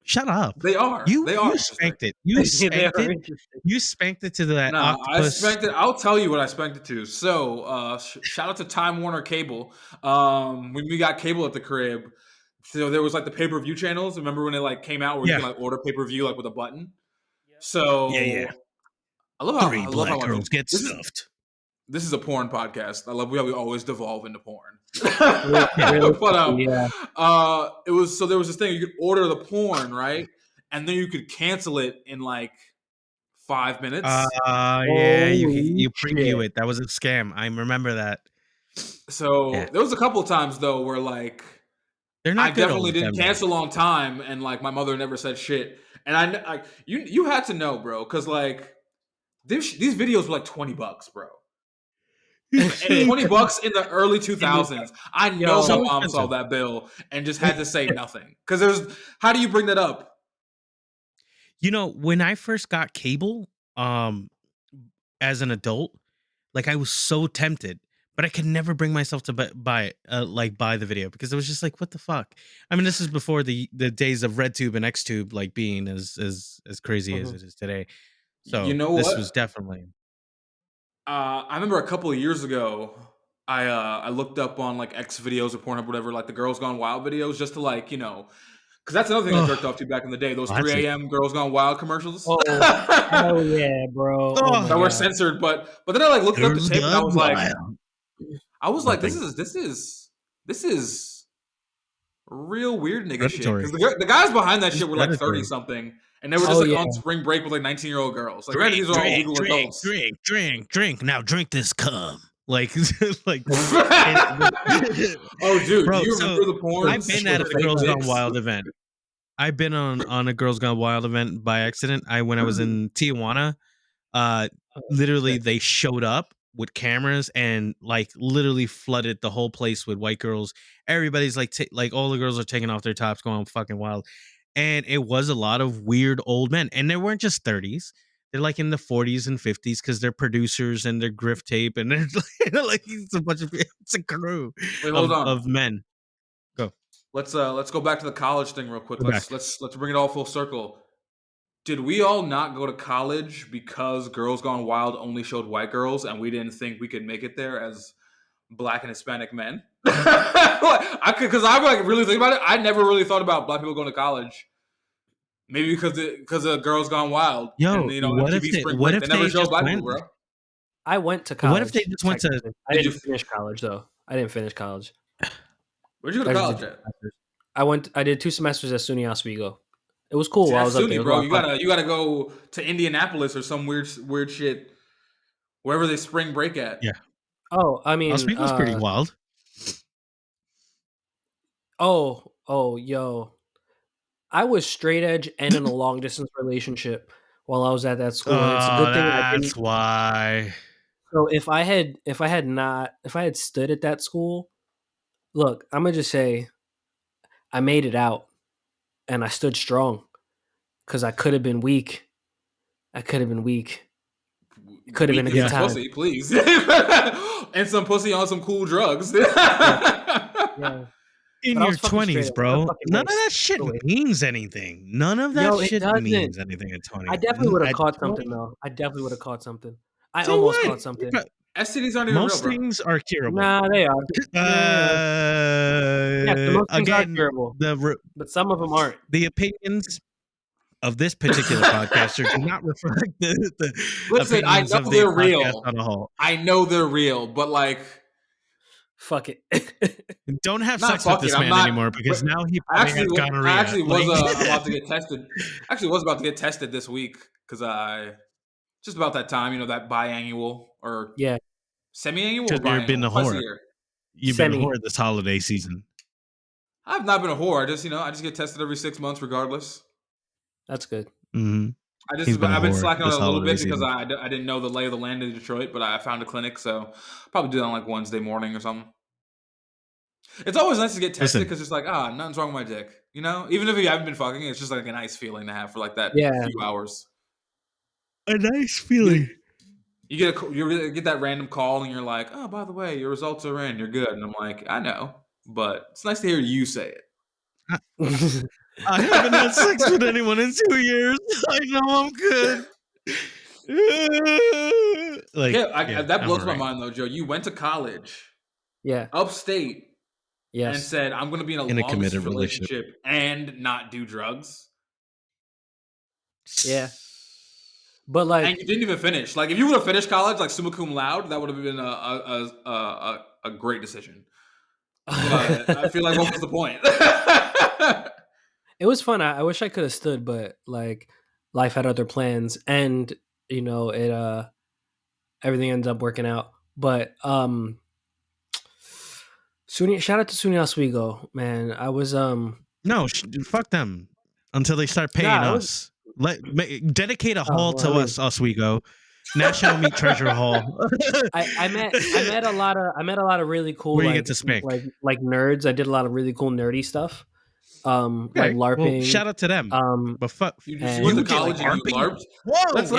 S2: Shut up.
S1: They are.
S2: You
S1: spanked
S2: it. You spanked it. You spanked it to that octopus.
S1: I spanked it. I'll tell you what I spanked it to. So, shout out to Time Warner Cable. When we got cable at the crib, so there was like the pay-per-view channels. Remember when they like came out where you can like order pay-per-view like with a button? So
S2: yeah.
S1: I love how
S2: Three black girls get stuffed.
S1: This is a porn podcast. I love how we always devolve into porn.
S3: But
S1: it was so there was this thing you could order the porn, right? And then you could cancel it in like 5 minutes.
S2: Yeah, you preview it. That was a scam. I remember that.
S1: So there was a couple of times though where like I definitely didn't cancel on time, and like my mother never said shit. And you had to know, bro, because like these videos were like $20, bro. And $20 in the early 2000s. I know my mom saw that bill and just had to say nothing. Because how do you bring that up?
S2: When I first got cable, as an adult, like I was so tempted, but I could never bring myself to buy the video because it was just like, what the fuck? I mean, this is before the days of RedTube and XTube like being as crazy as it is today. So this was definitely.
S1: I remember a couple of years ago, I looked up on like X videos or Pornhub, whatever, like the Girls Gone Wild videos, just to like, because that's another thing I jerked off to back in the day. Those 3 a.m. Girls Gone Wild commercials.
S3: Oh, hell yeah, bro! Oh my
S1: that were
S3: God.
S1: censored, but then I like looked up the tape and I was like,
S2: Nothing.
S1: this is real weird nigga
S2: Predatory.
S1: shit. Because the guys behind that
S2: It's
S1: shit were like
S2: predatory.
S1: 30 something, and they were just like on spring break with like 19-year-old girls. Like
S2: Drink,
S1: these are all legal adults.
S2: drink. Now drink this cum. Like, like.
S1: Oh, dude,
S2: Bro,
S1: do you remember the porn?
S2: I've been at a Girls Gone Wild event. I've been on a Girls Gone Wild event by accident. When I was in Tijuana, literally they showed up with cameras and like literally flooded the whole place with white girls. Everybody's like all the girls are taking off their tops, going fucking wild. And it was a lot of weird old men, and they weren't just 30s. They're like in the 40s and 50s because they're producers and they're grift tape, and they're like it's a bunch of it's a crew of men. Go.
S1: Let's go back to the college thing real quick. Let's bring it all full circle. Did we all not go to college because Girls Gone Wild only showed white girls, and we didn't think we could make it there as Black and Hispanic men? Because I like really think about it. I never really thought about Black people going to college. Maybe because of Girls Gone Wild.
S2: Yo,
S1: and,
S2: what if
S1: they never showed Black people, bro?
S3: I went to college.
S2: What if they just went to?
S3: I didn't finish college though. I didn't finish college.
S1: Where'd you go to college at?
S3: I did 2 semesters at SUNY Oswego. It was cool.
S1: I was up there. Bro, you gotta go to Indianapolis or some weird shit, wherever they spring break at.
S2: Yeah.
S3: Oh, I mean,
S2: Oswego's pretty wild.
S3: Yo, I was straight edge and in a long distance relationship while I was at that school. And it's a good thing I didn't.
S2: That's why.
S3: So if I had stood at that school, look, I'm gonna just say, I made it out, and I stood strong, because I could have been weak. It could have been a good time.
S1: Pussy, please, and some pussy on some cool drugs.
S3: Yeah.
S2: In your 20s, bro. None of that shit means anything. None of that shit means anything at 20.
S3: I definitely would have caught something, though. I almost caught something.
S1: STDs aren't even
S2: most
S1: real, bro.
S2: Things are curable.
S3: Nah, they are. Most things are curable. But some of them aren't.
S2: The opinions of this particular podcaster do not reflect the
S1: Listen, I know
S2: of
S1: they're
S2: the
S1: real.
S2: On a whole.
S1: I know they're real, but like,
S3: fuck it.
S2: Don't have sex with this man anymore, because now he probably has gonorrhea.
S1: I actually was about to get tested. Was about to get tested this week because just about that time, that biannual or semi-annual.
S2: Because you've been a whore. You've been a whore this holiday season.
S1: I've not been a whore. I just get tested every 6 months, regardless.
S3: That's good.
S2: Mm-hmm.
S1: I've been slacking on it a little bit because I didn't know the lay of the land in Detroit, but I found a clinic, so I'll probably do that on like Wednesday morning or something. It's always nice to get tested because it's like, nothing's wrong with my dick. Even if you haven't been fucking, it's just like a nice feeling to have for like that few hours.
S2: A nice feeling.
S1: You get that random call and you're like, oh, by the way, your results are in. You're good. And I'm like, I know, but it's nice to hear you say it.
S2: I haven't had sex with anyone in 2 years. I know I'm good.
S1: That blows my mind though, Joe. You went to college, upstate, and said, "I'm going to be in a committed relationship and not do drugs."
S3: Yeah, but like,
S1: and you didn't even finish. Like, if you would have finished college like summa cum laude, that would have been a great decision. But I feel like, what was the point?
S3: It was fun. I wish I could have stood, but like life had other plans, and it everything ends up working out. But shout out to SUNY Oswego, man. I was
S2: no, fuck them until they start paying us. Dedicate a hall to us, Oswego. National Meat Treasure Hall.
S3: I met a lot of really cool
S2: where you get to spank.
S3: like nerds. I did a lot of really cool nerdy stuff. Like LARPing.
S2: Well, shout out to them.
S1: But fuck, you went to college and you LARPed.
S3: Whoa,
S1: let's go.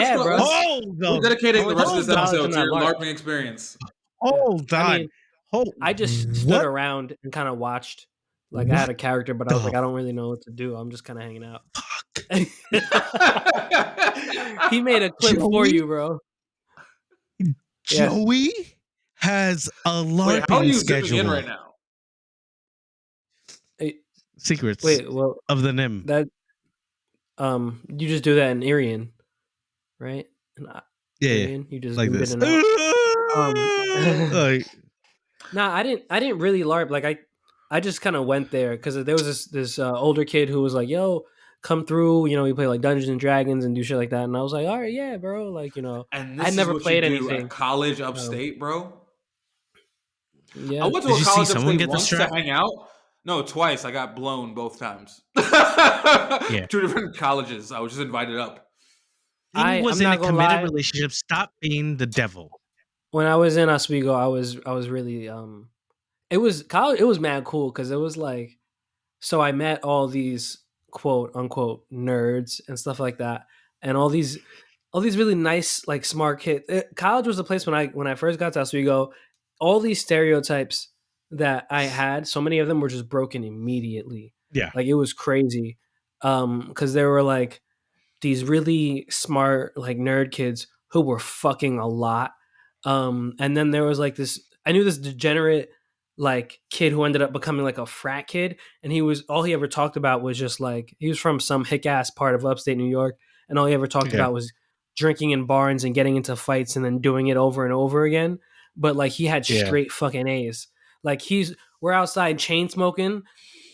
S1: We're dedicating the rest of this episode to your LARPing experience.
S2: Hold on.
S3: I just stood around and kind of watched. Like I had a character, but I was like, I don't really know what to do. I'm just kind of hanging out. He made a clip for you, bro.
S2: Joey has a
S1: Wait, how are
S2: LARPing
S1: you zipping in right
S2: schedule.
S1: now?
S2: Secrets
S3: Wait, well,
S2: of the NIM.
S3: that you just do that in Irian, right? In
S2: Yeah,
S3: Irian, you just
S2: like
S3: zoomed in
S2: this.
S3: and out.
S2: Like,
S3: Nah, I didn't really LARP. Like I just kind of went there because there was this older kid who was like, "Yo, come through." You know, we play like Dungeons and Dragons and do shit like that. And I was like, "All right, yeah, bro." Like, you know,
S1: And
S3: I
S1: this is
S3: never
S1: what you
S3: played
S1: do at
S3: anything.
S1: college
S3: Um,
S1: upstate, bro? I
S3: yeah,
S1: went to
S2: did
S1: a
S2: you see
S1: college
S2: someone
S1: upstate
S2: get the
S1: once to
S2: strap?
S1: hang out. No, twice. I got blown both times.
S2: Yeah.
S1: 2 different colleges. I was just invited up.
S2: He was
S3: I'm
S2: in a
S3: not gonna
S2: committed
S3: lie.
S2: relationship. Stop being the devil.
S3: When I was in Oswego, I was really it was college. It was mad cool because it was like, so I met all these quote unquote nerds and stuff like that, and all these really nice, like smart kids. College was the place when I first got to Oswego. All these stereotypes that I had, so many of them were just broken immediately.
S2: Yeah.
S3: Like it was crazy, because there were like these really smart, like nerd kids who were fucking a lot. And then there was like this. I knew this degenerate like kid who ended up becoming like a frat kid, and he was all he ever talked about was just like he was from some hick ass part of upstate New York, and all he ever talked
S2: Yeah.
S3: about was drinking in barns and getting into fights and then doing it over and over again. But like he had
S2: Yeah.
S3: straight fucking A's. Like we're outside chain smoking,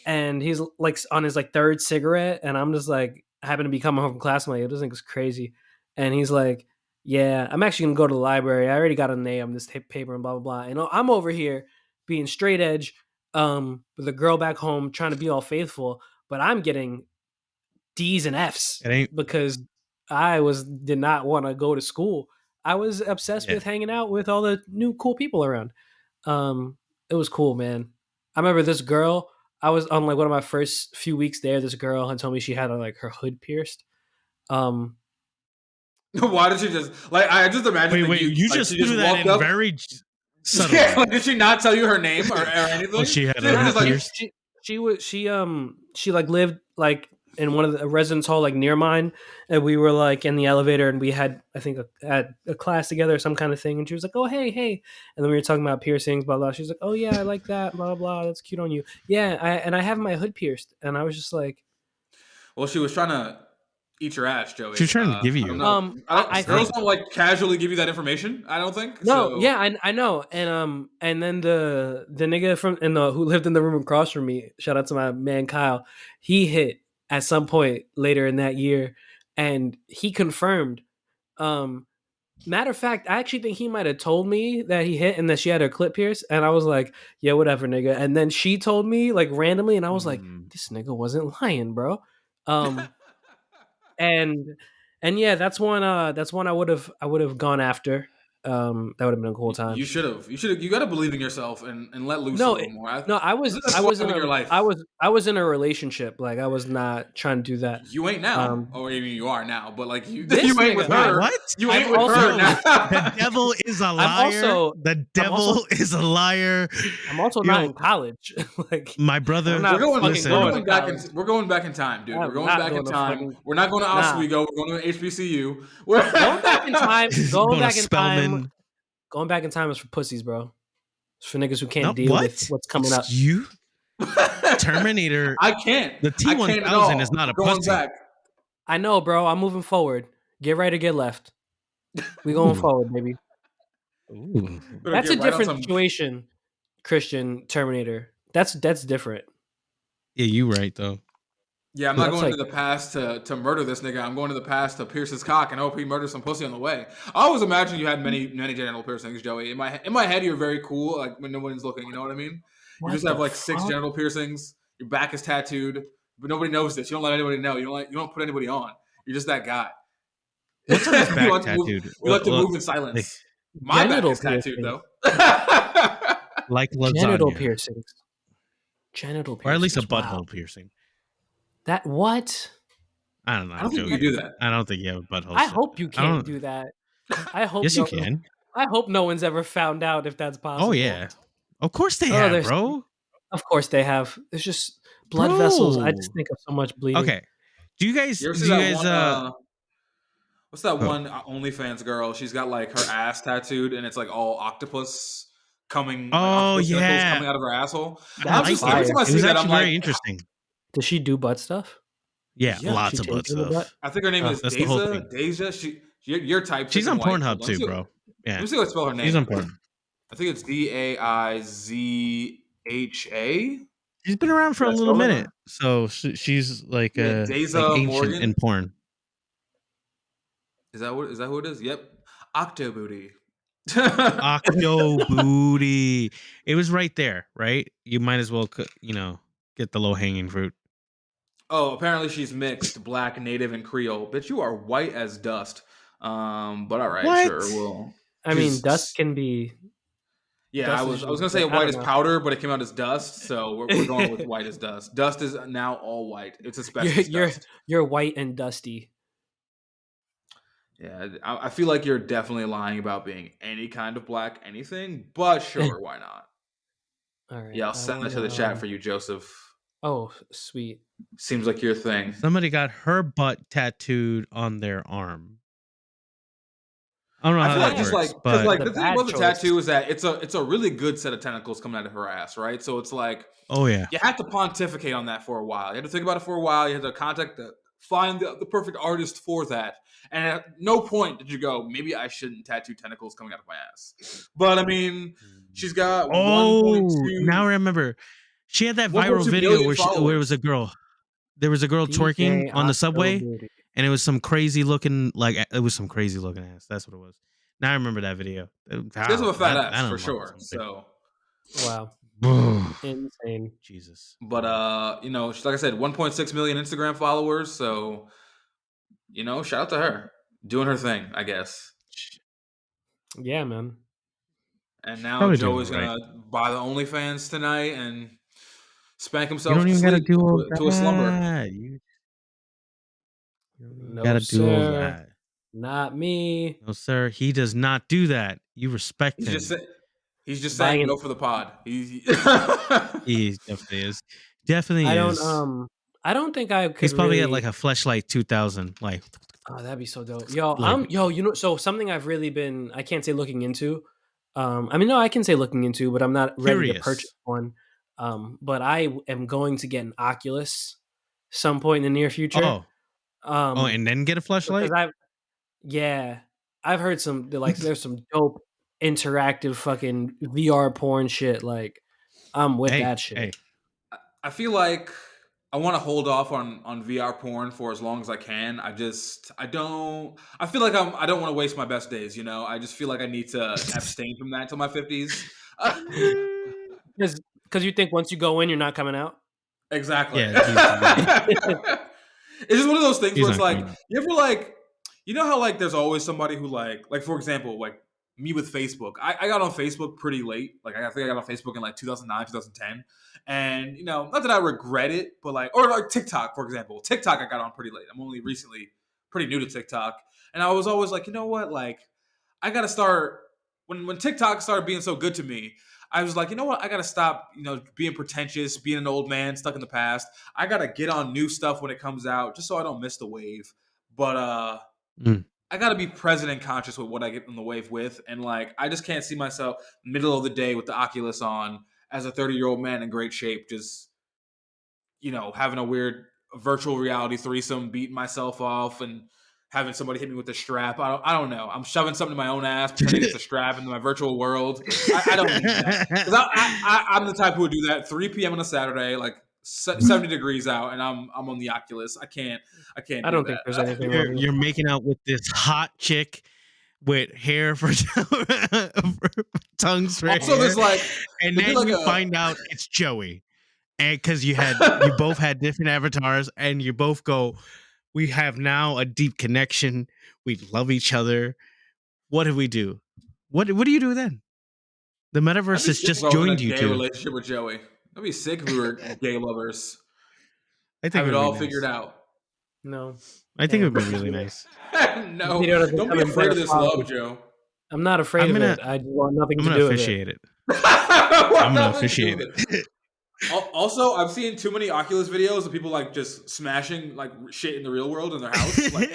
S3: and he's like on his like third cigarette, and I'm just like happen to be coming home from class. I'm like, this thing's crazy, and he's like, yeah, I'm actually gonna go to the library. I already got an A on this paper and blah blah blah. And I'm over here being straight edge, with a girl back home trying to be all faithful, but I'm getting D's and F's
S2: It ain't.
S3: because did not want to go to school. I was obsessed
S2: Yeah.
S3: with hanging out with all the new cool people around. It was cool, man. I remember this girl. I was on like one of my first few weeks there. This girl had told me she had like her hood pierced. Um,
S1: Why did she just like? I just imagine.
S2: Wait, you
S1: like,
S2: just
S1: she just
S2: threw that
S1: walked
S2: in
S1: up.
S2: very subtle.
S1: Yeah, like, did she not tell you her name or anything?
S2: Oh, she had
S1: She
S2: a
S1: was
S2: hood
S1: like,
S2: pierced?
S3: she like lived like in one of the residence hall like near mine, and we were like in the elevator, and we had I think had a class together or some kind of thing, and she was like, oh hey, and then we were talking about piercings, blah blah. She's like, oh yeah, I like that, blah blah, that's cute on you. Yeah, I have my hood pierced, and I was just like,
S1: well, she was trying to eat your ass, Joey.
S2: She was trying to give
S1: I don't
S2: you.
S1: know.
S3: I
S1: Girls
S3: think
S1: don't like casually give you that information. I don't think.
S3: no,
S1: So.
S3: yeah, I know, and then the nigga from who lived in the room across from me, shout out to my man Kyle, he hit at some point later in that year, and he confirmed. Um, Matter of fact, I actually think he might have told me that he hit and that she had her clip pierced, and I was like, yeah, whatever, nigga. And then she told me like randomly, and I was like, this nigga wasn't lying, bro. Um, and yeah, that's one I would have gone after. That would have been a cool time.
S1: You should have. You got to believe in yourself and let loose a
S3: No,
S1: little more.
S3: I was
S1: This is a point in your life.
S3: I was in a relationship. Like I was not trying to do that.
S1: You ain't now, or I mean, you are now. But like you
S3: This
S1: ain't with
S3: nigga,
S1: her.
S2: What?
S1: You ain't
S3: I'm
S1: with
S3: also-
S1: her now.
S2: The devil is a liar. The devil is a liar.
S3: I'm also not in college. Like
S2: my brother.
S3: I'm not
S2: listen,
S1: We're going back in time, dude. We're going back in time. We're not going to
S3: Nah.
S1: Oswego. We're going to HBCU.
S3: Going back in time. Going back in
S2: Spelman.
S3: time. Going back in time is for pussies, bro. It's for niggas who can't
S2: No,
S3: deal
S2: what?
S3: with what's coming up.
S2: You Terminator.
S1: I can't.
S2: The T-1000 is not a pussy.
S1: Back.
S3: I know, bro. I'm moving forward. Get right or get left. We going forward, baby.
S2: Ooh.
S3: That's a different situation, Christian Terminator. That's different.
S2: Yeah, you right though.
S1: Yeah, I'm not going to the past to murder this nigga. I'm going to the past to pierce his cock and hope he murders some pussy on the way. I always imagine you had many genital piercings, Joey. In my head, you're very cool, like when no one's looking. You know what I mean? You just have like 6 genital piercings. Your back is tattooed, but nobody knows this. You don't let anybody know. You don't put anybody on. You're just that guy.
S2: What's on his back tattooed?
S1: We like to move in silence. My back is tattooed though.
S2: Like lasagna.
S3: Genital piercings. Genital piercings.
S2: Or at least a butthole piercing.
S3: That what?
S2: I don't know.
S1: I don't think you do that.
S2: I don't think you have a butthole.
S3: I hope you can't do that. I hope.
S2: Yes, you can.
S3: I hope no one's ever found out if that's possible.
S2: Oh yeah, of course they have, bro.
S3: Of course they have. It's just blood vessels. I just think of so much bleeding.
S2: Okay. Do you guys?
S1: You ever see that one, what's that one OnlyFans girl? She's got like her ass tattooed, and it's like all octopus coming like
S2: Oh
S1: octopus tentacles
S2: yeah,
S1: coming out of her asshole.
S2: I
S1: I was
S3: That's
S1: just
S2: liked
S1: every
S2: it.
S3: fire.
S1: time I
S2: It
S1: see
S2: was
S1: that, I'm
S2: actually
S1: like,
S2: very interesting.
S3: Does she do butt stuff?
S2: Yeah,
S1: yeah.
S2: lots
S3: She
S2: of butt
S3: take in the butt?
S2: stuff.
S1: I think her name
S3: Oh,
S1: is
S2: That's the whole
S1: Deja.
S2: thing.
S1: Deja. You're type
S2: She's
S1: chick
S2: on
S1: and white.
S2: Pornhub
S1: Hold on.
S2: too, bro.
S1: Let
S2: Yeah,
S1: me see how to spell her
S2: she's on
S1: name.
S2: Pornhub.
S1: I think it's Daizha.
S2: She's been around for
S1: Did
S2: a
S1: I
S2: little
S1: spell her
S2: minute,
S1: name?
S2: so she's like
S1: Yeah, Deja
S2: ancient in
S1: Morgan.
S2: porn.
S1: Is that who it is? Yep. Octo booty.
S2: Octo booty. It was right there, right? You might as well, get the low hanging fruit.
S1: Oh, apparently she's mixed, black, native, and Creole. Bitch, you are white as dust. But all right, sure.
S2: What?
S1: Well,
S3: I mean, dust can be.
S1: yeah,
S3: Dust
S1: I
S3: is
S1: was
S3: just.
S1: gonna say
S3: I
S1: white
S3: don't
S1: as
S3: know.
S1: powder, but it came out as dust, so we're going with white as dust. Dust is now all white. It's asbestos
S3: you're
S1: dust.
S3: you're white and dusty.
S1: Yeah, I feel like you're definitely lying about being any kind of black anything, but sure, why not?
S3: All right.
S1: Yeah, I'll
S3: I
S1: send that to
S3: wanna.
S1: the chat for you, Joseph.
S3: Oh, sweet.
S1: Seems like your thing.
S2: Somebody got her butt tattooed on their arm. I don't know
S1: I
S2: how
S1: feel
S2: that
S1: like just
S2: works,
S1: like because
S2: but
S1: like
S3: The
S1: the thing
S3: bad
S1: about the
S3: choice.
S1: tattoo is that it's a really good set of tentacles coming out of her ass, right? So it's like
S2: oh yeah,
S1: you have to pontificate on that for a while. You have to think about it for a while. You have to find the perfect artist for that. And at no point did you go, maybe I shouldn't tattoo tentacles coming out of my ass. But I mean, she's got
S2: oh, now I remember. She had that viral
S1: 1.2
S2: video
S1: million
S2: where it was a
S1: followers.
S2: girl. There was a girl twerking
S3: DJ
S2: on the
S3: Octo
S2: subway,
S3: Booty.
S2: and it was some crazy looking ass. That's what it was. Now I remember that video.
S1: She does have a fat
S2: That
S1: ass for
S2: unlocked
S1: sure.
S2: something.
S1: So,
S3: Wow. Insane.
S2: Jesus.
S1: but like I said, 1.6 million Instagram followers. So, shout out to her doing her thing, I guess.
S3: Yeah, man.
S1: And now
S2: Probably
S1: Joe
S2: doing
S1: is
S2: it right.
S1: gonna buy the OnlyFans tonight and spank
S2: You
S1: himself
S2: don't
S1: to
S2: even got to
S1: sleep
S2: do all
S1: to a slumber.
S2: that. You don't even
S3: No,
S2: got to do all
S3: sir.
S2: that.
S3: Not me.
S2: No, sir. He does not do that. You respect
S1: He's
S2: him.
S1: just he's just
S3: Buying
S1: saying
S3: an-
S1: no for the pod.
S2: He definitely is. Definitely
S3: I
S2: is.
S3: don't think I could
S2: He's probably at
S3: really.
S2: like a Fleshlight 2000. Like,
S3: Oh, that'd be so dope. Yo,
S2: like
S3: so something I've really been, I can't say looking into. I mean, no, I can say looking into, but I'm not ready to purchase
S2: curious.
S3: one. But I am going to get an Oculus some point in the near future.
S2: Oh, and then get a
S3: Because
S2: flashlight?
S3: I've heard there's some dope interactive fucking VR porn shit. Like, I'm with that shit.
S2: Hey.
S1: I feel like I want to hold off on VR porn for as long as I can. I feel like I don't want to waste my best days, I just feel like I need to abstain from that until my 50s.
S3: Because you think once you go in, you're not coming out.
S1: Exactly.
S2: Yeah,
S1: It's just one of those things
S2: he's
S1: where it's
S2: not
S1: like,
S2: coming out.
S1: you ever like, how like there's always somebody who like for example, like me with Facebook. I got on Facebook pretty late. Like I think I got on Facebook in like 2009, 2010. And not that I regret it, but or like TikTok, for example. TikTok I got on pretty late. I'm only recently pretty new to TikTok. And I was always like, you know what? Like I gotta start when TikTok started being so good to me. I was like, you know what? I gotta stop, being pretentious, being an old man stuck in the past. I gotta get on new stuff when it comes out, just so I don't miss the wave. But I gotta be present and conscious with what I get on the wave with, and like I just can't see myself middle of the day with the Oculus on as a 30-year-old man in great shape, just having a weird virtual reality threesome, beating myself off, and having somebody hit me with a strap. I don't know. I'm shoving something in my own ass, pretending it's a strap into my virtual world. I don't need that because I'm the type who would do that 3 p.m. on a Saturday, like 70 degrees out, and I'm on the Oculus. I can't.
S3: I don't think there's anything wrong with
S2: You're making out with this hot chick with hair for tongues for
S1: Also,
S2: hair,
S1: there's like,
S2: and then you find out it's Joey, and because you both had different avatars, and you both go, we have now a deep connection. We love each other. What do we do? What do you do then? The metaverse has just joined you
S1: gay
S2: two.
S1: relationship with Joey. That'd be sick if we were gay lovers.
S2: I think
S1: have it all
S2: nice.
S1: figured out.
S3: No.
S2: I think it would be really nice.
S1: No, don't be afraid of this love, Joe.
S3: I'm not afraid of it. I want nothing to do with it.
S2: I'm gonna officiate it.
S1: Also, I've seen too many Oculus videos of people like just smashing like shit in the real world in their house. Like,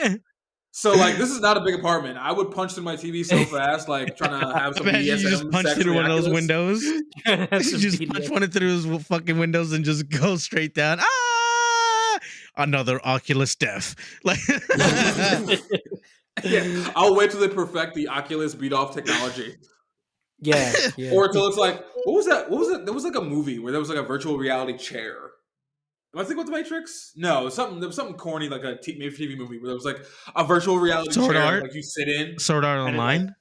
S1: So like, this is not a big apartment. I would punch through my TV so fast, like trying to have some
S2: Imagine you just
S1: BDSM
S2: punch
S1: sex
S2: through one of those
S1: Oculus.
S2: windows. You just punch one through his fucking windows and just go straight down. Another Oculus death. Like,
S1: yeah, I'll wait till they perfect the Oculus beat off technology.
S3: Yeah.
S1: Or until it's like, what was that? What was it? There was like a movie where there was like a virtual reality chair. Am I thinking about The Matrix? No, there was something corny, like a TV movie where there was like a virtual reality
S2: Sword
S1: chair,
S2: Art?
S1: like you sit in.
S2: Sword Art Online?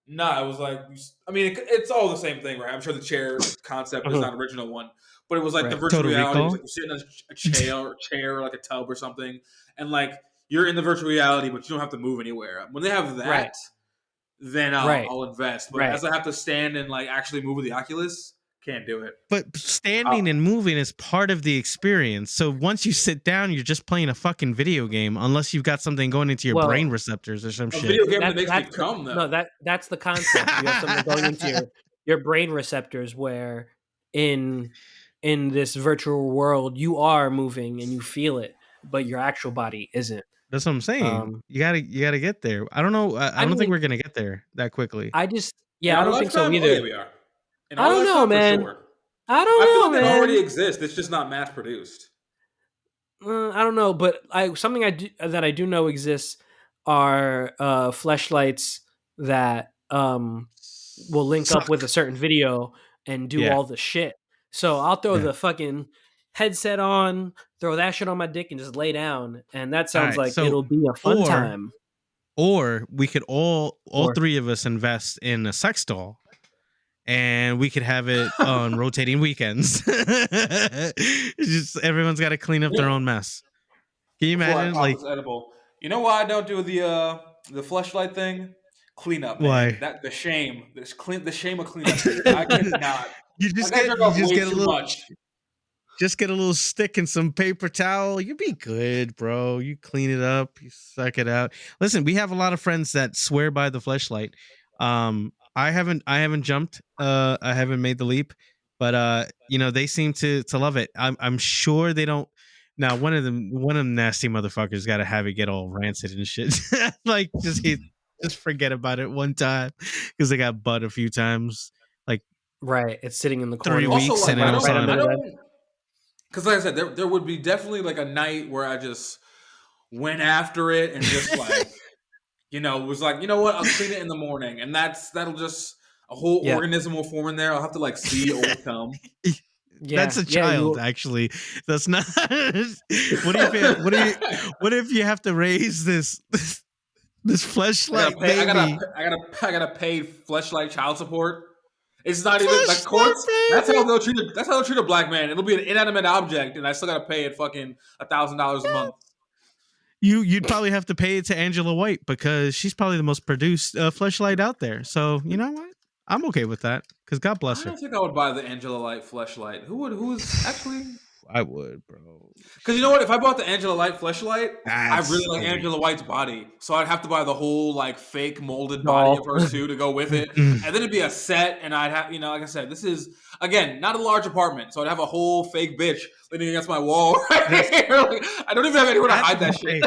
S1: It was like, I mean, it's all the same thing, right? I'm sure the chair concept is not an original one, but it was like the virtual
S2: Total
S1: reality. It was
S2: Recall?
S1: like you sit in a chair or like a tub or something, and like you're in the virtual reality, but you don't have to move anywhere. When they have that, then I'll invest. But as I have to stand and like actually move with the Oculus, can't do it.
S2: But standing and moving is part of the experience. So once you sit down, you're just playing a fucking video game, unless you've got something going into your brain receptors or some shit.
S1: Video game that makes me come, though.
S3: No, that's the concept. You have something going into your brain receptors, where in this virtual world you are moving and you feel it, but your actual body isn't.
S2: That's what I'm saying. You gotta get there. I don't know. I don't think we're gonna get there that quickly.
S3: I don't think so either.
S1: Oh, yeah, we are.
S3: I don't know, man.
S1: Sure.
S3: I don't know,
S1: I feel like
S3: man.
S1: they already exist. It's just not mass produced.
S3: I don't know, but something I do know exists are fleshlights that will link up with a certain video and do all the shit. So I'll throw the fucking headset on, throw that shit on my dick, and just lay down. And that sounds like it'll be a fun time.
S2: Or we could all three of us invest in a sex doll. And we could have it on rotating weekends. Just everyone's got to clean up their own mess. Can you imagine? Like,
S1: edible. You know why I don't do the fleshlight thing? Cleanup.
S2: Why?
S1: Man. The shame. The shame of cleanup. I cannot.
S2: You just get a little. Just get a little stick and some paper towel. You'll be good, bro. You clean it up. You suck it out. Listen, we have a lot of friends that swear by the fleshlight. I haven't jumped. I haven't made the leap, but they seem to love it. I'm sure they don't. Now, one of them nasty motherfuckers got to have it get all rancid and shit. Like just forget about it one time because they got butt a few times. Like
S3: it's sitting in the corner
S2: 3 weeks,
S1: also,
S2: and
S1: I don't. Because like I said, there would be definitely like a night where I just went after it and just like. Was like, you know what? I'll clean it in the morning, and that'll just a whole organism will form in there. I'll have to like see it will come.
S2: That's a child, actually. That's not. What if you have to raise this fleshlight baby?
S1: I gotta pay fleshlight child support. It's not even like courts. That's how they'll treat a black man. It'll be an inanimate object, and I still gotta pay it fucking $1,000 a month.
S2: You'd probably have to pay it to Angela White because she's probably the most produced fleshlight out there. So you know what? I'm okay with that because God bless her.
S1: I don't think I would buy the Angela Light fleshlight. Who's actually?
S2: I would, bro.
S1: Because you know what? If I bought the Angela Light fleshlight, I really like Angela White's body, so I'd have to buy the whole like fake molded body of her too to go with it, and then it'd be a set, and I'd have like I said, this is again not a large apartment, so I'd have a whole fake bitch leaning against my wall right here. Like, I don't even have anywhere to hide that shit.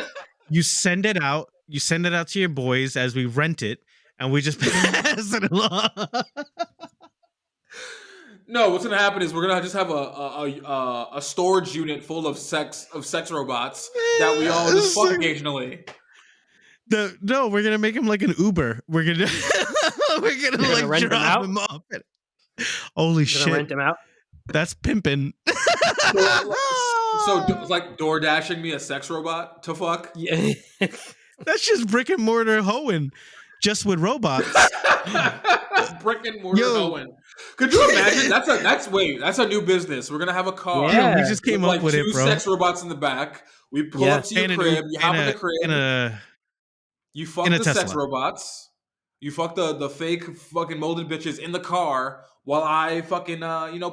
S2: You send it out. You send it out to your boys as we rent it, and we just pass it along.
S1: No, what's gonna happen is we're gonna just have a storage unit full of sex robots that we all just fuck occasionally.
S2: No, we're gonna make him like an Uber. We're gonna like
S3: rent
S2: drop him off. Holy shit!
S3: Rent him out.
S2: That's pimping.
S1: So it's like door dashing me a sex robot to fuck.
S3: Yeah,
S2: that's just brick and mortar hoeing, just with robots.
S1: Brick and mortar hoeing. Could you imagine? That's a new business. We're gonna have a car.
S2: Yeah, we just came up with it, bro.
S1: 2 sex robots in the back. We pull up to your crib. You hop in the crib. You fuck the sex robots. You fuck the fake fucking molded bitches in the car while I fucking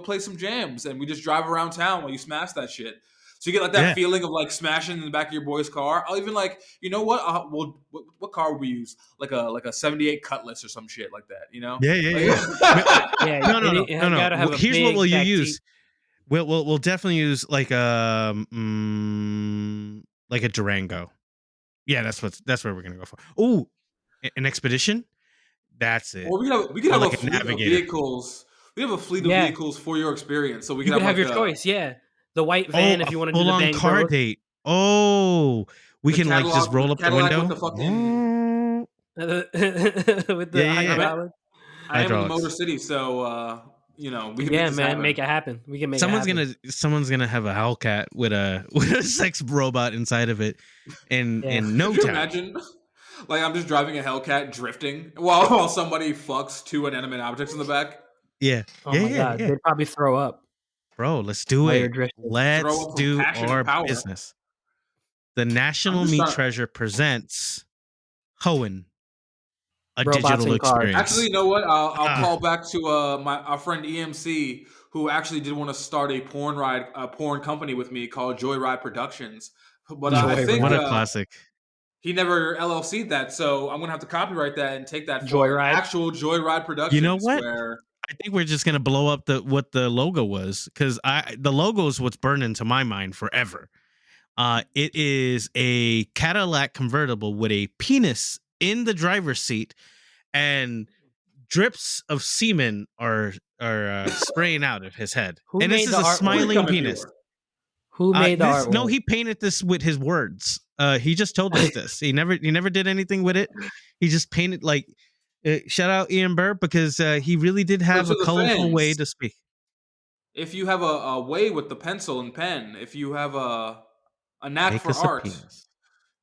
S1: play some jams, and we just drive around town while you smash that shit. So you get like that feeling of like smashing in the back of your boy's car. I'll even like, you know what? What car would we use? Like a '78 Cutlass or some shit like that. You know?
S2: Yeah. No. Here's what will you use? We'll definitely use like a Durango. Yeah, that's where we're gonna go for. Oh, an expedition. That's it.
S1: Or we could
S2: Or
S1: have a
S2: like a
S1: fleet of
S2: navigator.
S1: vehicles. We have a fleet of
S3: Yeah,
S1: vehicles for your experience, so we
S3: you
S1: could
S3: could
S1: have
S3: have
S1: like
S3: your
S1: the
S3: choice. Yeah, the white
S2: Oh,
S3: van if
S2: a
S3: you want to do the
S2: full-on
S3: Bang
S2: car
S3: Bros.
S2: date. Oh, we can like just roll
S1: The
S2: up the
S1: Cadillac with
S2: window.
S1: the fucking.
S3: with
S2: Yeah,
S3: the
S2: yeah, yeah.
S1: I
S3: hydraulic.
S1: I am in the Motor
S2: Hydraulics.
S1: City, so we can make
S3: Yeah,
S1: this
S3: man,
S1: happen.
S3: make it happen. We can make it happen.
S2: Someone's gonna have a Hellcat with a with a sex robot inside of it
S3: Yeah.
S2: in
S1: Could
S2: no
S1: you
S2: time.
S1: imagine? Like I'm just driving a Hellcat drifting while somebody fucks two inanimate objects in the back.
S2: Yeah.
S3: Oh
S2: Yeah,
S3: my
S2: yeah,
S3: god,
S2: yeah.
S3: they'd probably throw up
S2: Bro, let's do
S3: while you're
S2: it.
S3: drifting.
S1: Throw
S2: Let's
S1: up from
S2: do
S1: passion and
S2: our
S1: power.
S2: business. The
S1: I'm
S2: National
S1: just
S2: Meat
S1: trying.
S2: Treasure presents Hoenn, a
S3: Robots
S2: digital
S3: and cars.
S1: Actually,
S2: experience.
S1: you know what? I'll
S2: Ah,
S1: call back to our friend EMC, who actually did want to start a porn company with me called Joyride Productions. But I think
S2: what a
S3: Joyride.
S2: classic.
S1: he never LLC'd that, so I'm gonna have to copyright that and take that for
S3: Joyride.
S1: actual Joyride
S2: You know
S1: Productions,
S2: what?
S1: where
S2: I think we're just gonna blow up what the logo was, because the logo is what's burned into my mind forever. It is a Cadillac convertible with a penis in the driver's seat, and drips of semen are spraying out of his head.
S3: Who
S2: And this
S3: made
S2: is
S3: the
S2: a
S1: what are we
S3: artwork?
S2: smiling
S1: coming
S2: penis.
S1: for?
S3: Who made the artwork?
S2: He painted this with his words. He just told us this. He never did anything with it. He just painted like. Shout out Ian Burr, because he really did
S1: So
S2: have
S1: to
S2: a
S1: the
S2: colorful way
S1: fans,
S2: to speak.
S1: if you have a way with the pencil and pen, if you have a knack
S2: Make
S1: for
S2: us a
S1: art,
S2: penis.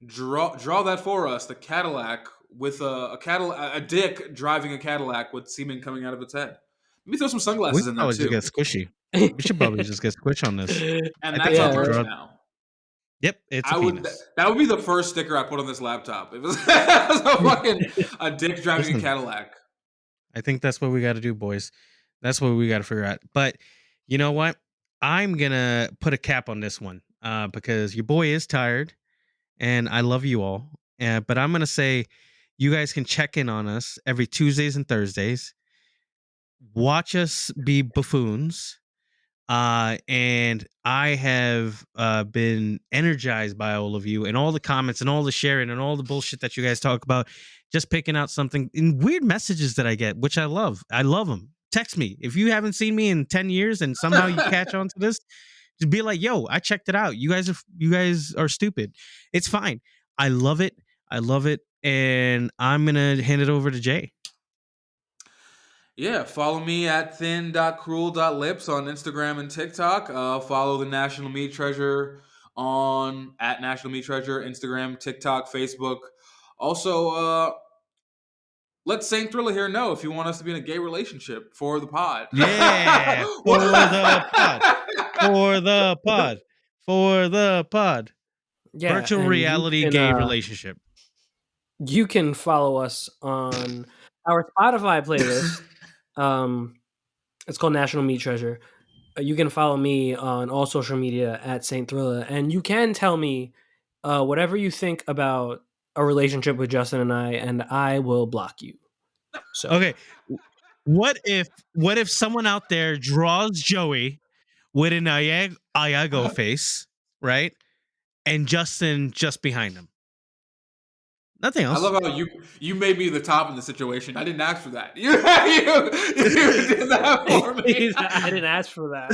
S1: draw that for us. The Cadillac with a dick driving a Cadillac with semen coming out of its head. Maybe throw some
S2: We
S1: sunglasses
S2: should
S1: in there
S2: probably just
S1: too.
S2: get squishy. We should probably just get squish on this.
S1: And
S2: I think
S1: that's
S2: we
S1: our
S3: Yeah,
S2: could
S1: merch
S2: draw.
S1: now.
S2: Yep, it's a
S1: I would
S2: penis.
S1: that would be the first sticker I put on this laptop. It was a dick driving a
S2: Listen,
S1: Cadillac.
S2: I think that's what we got to do, boys. That's what we got to figure out. But you know what? I'm gonna put a cap on this one, because your boy is tired, and I love you all. But I'm gonna say, you guys can check in on us every Tuesdays and Thursdays. Watch us be buffoons. And I have been energized by all of you and all the comments and all the sharing and all the bullshit that you guys talk about. Just picking out something in weird messages that I get, which I love. I love them. Text me if you haven't seen me in 10 years and somehow you catch on to this. Just be like, yo, I checked it out. You guys are stupid. It's fine. I love it. I love it. And I'm gonna hand it over to Jay.
S1: Yeah, follow me at thin.cruel.lips on Instagram and TikTok. Follow the National Meat Treasure on at National Meat Treasure, Instagram, TikTok, Facebook. Also, let Saint Thriller here know if you want us to be in a gay relationship for the pod.
S2: Yeah, for the pod. For the pod. For the pod.
S3: yeah.
S2: Virtual
S3: And
S2: reality gay relationship.
S3: you can follow us on our Spotify playlist. It's called National Meat Treasure. You can follow me on all social media at Saint Thriller, and you can tell me whatever you think about a relationship with Justin and I will block you. So
S2: Okay. What if someone out there draws Joey with an Iago face, right? And Justin just behind him. Nothing
S1: I
S2: else.
S1: love how you made me the top in the situation. I didn't ask for that. You did that for me.
S3: I didn't ask for that.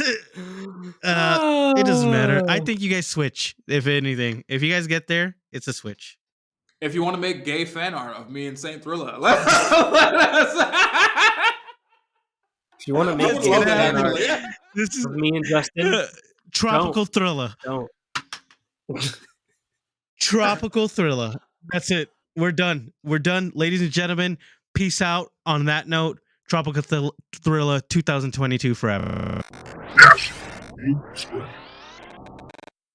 S2: It doesn't matter. I think you guys switch, if anything. If you guys get there, it's a switch.
S1: If you want to make gay fan art of me and Saint Thriller, let us.
S3: If you want to make
S1: I would
S3: gay
S1: love that,
S3: fan art
S1: actually.
S2: This is
S3: of me and Justin,
S2: Tropical Thriller.
S3: don't.
S2: Tropical Thriller. That's it. We're done. We're done. Ladies and gentlemen, peace out. On that note, Tropical Thriller 2022 forever.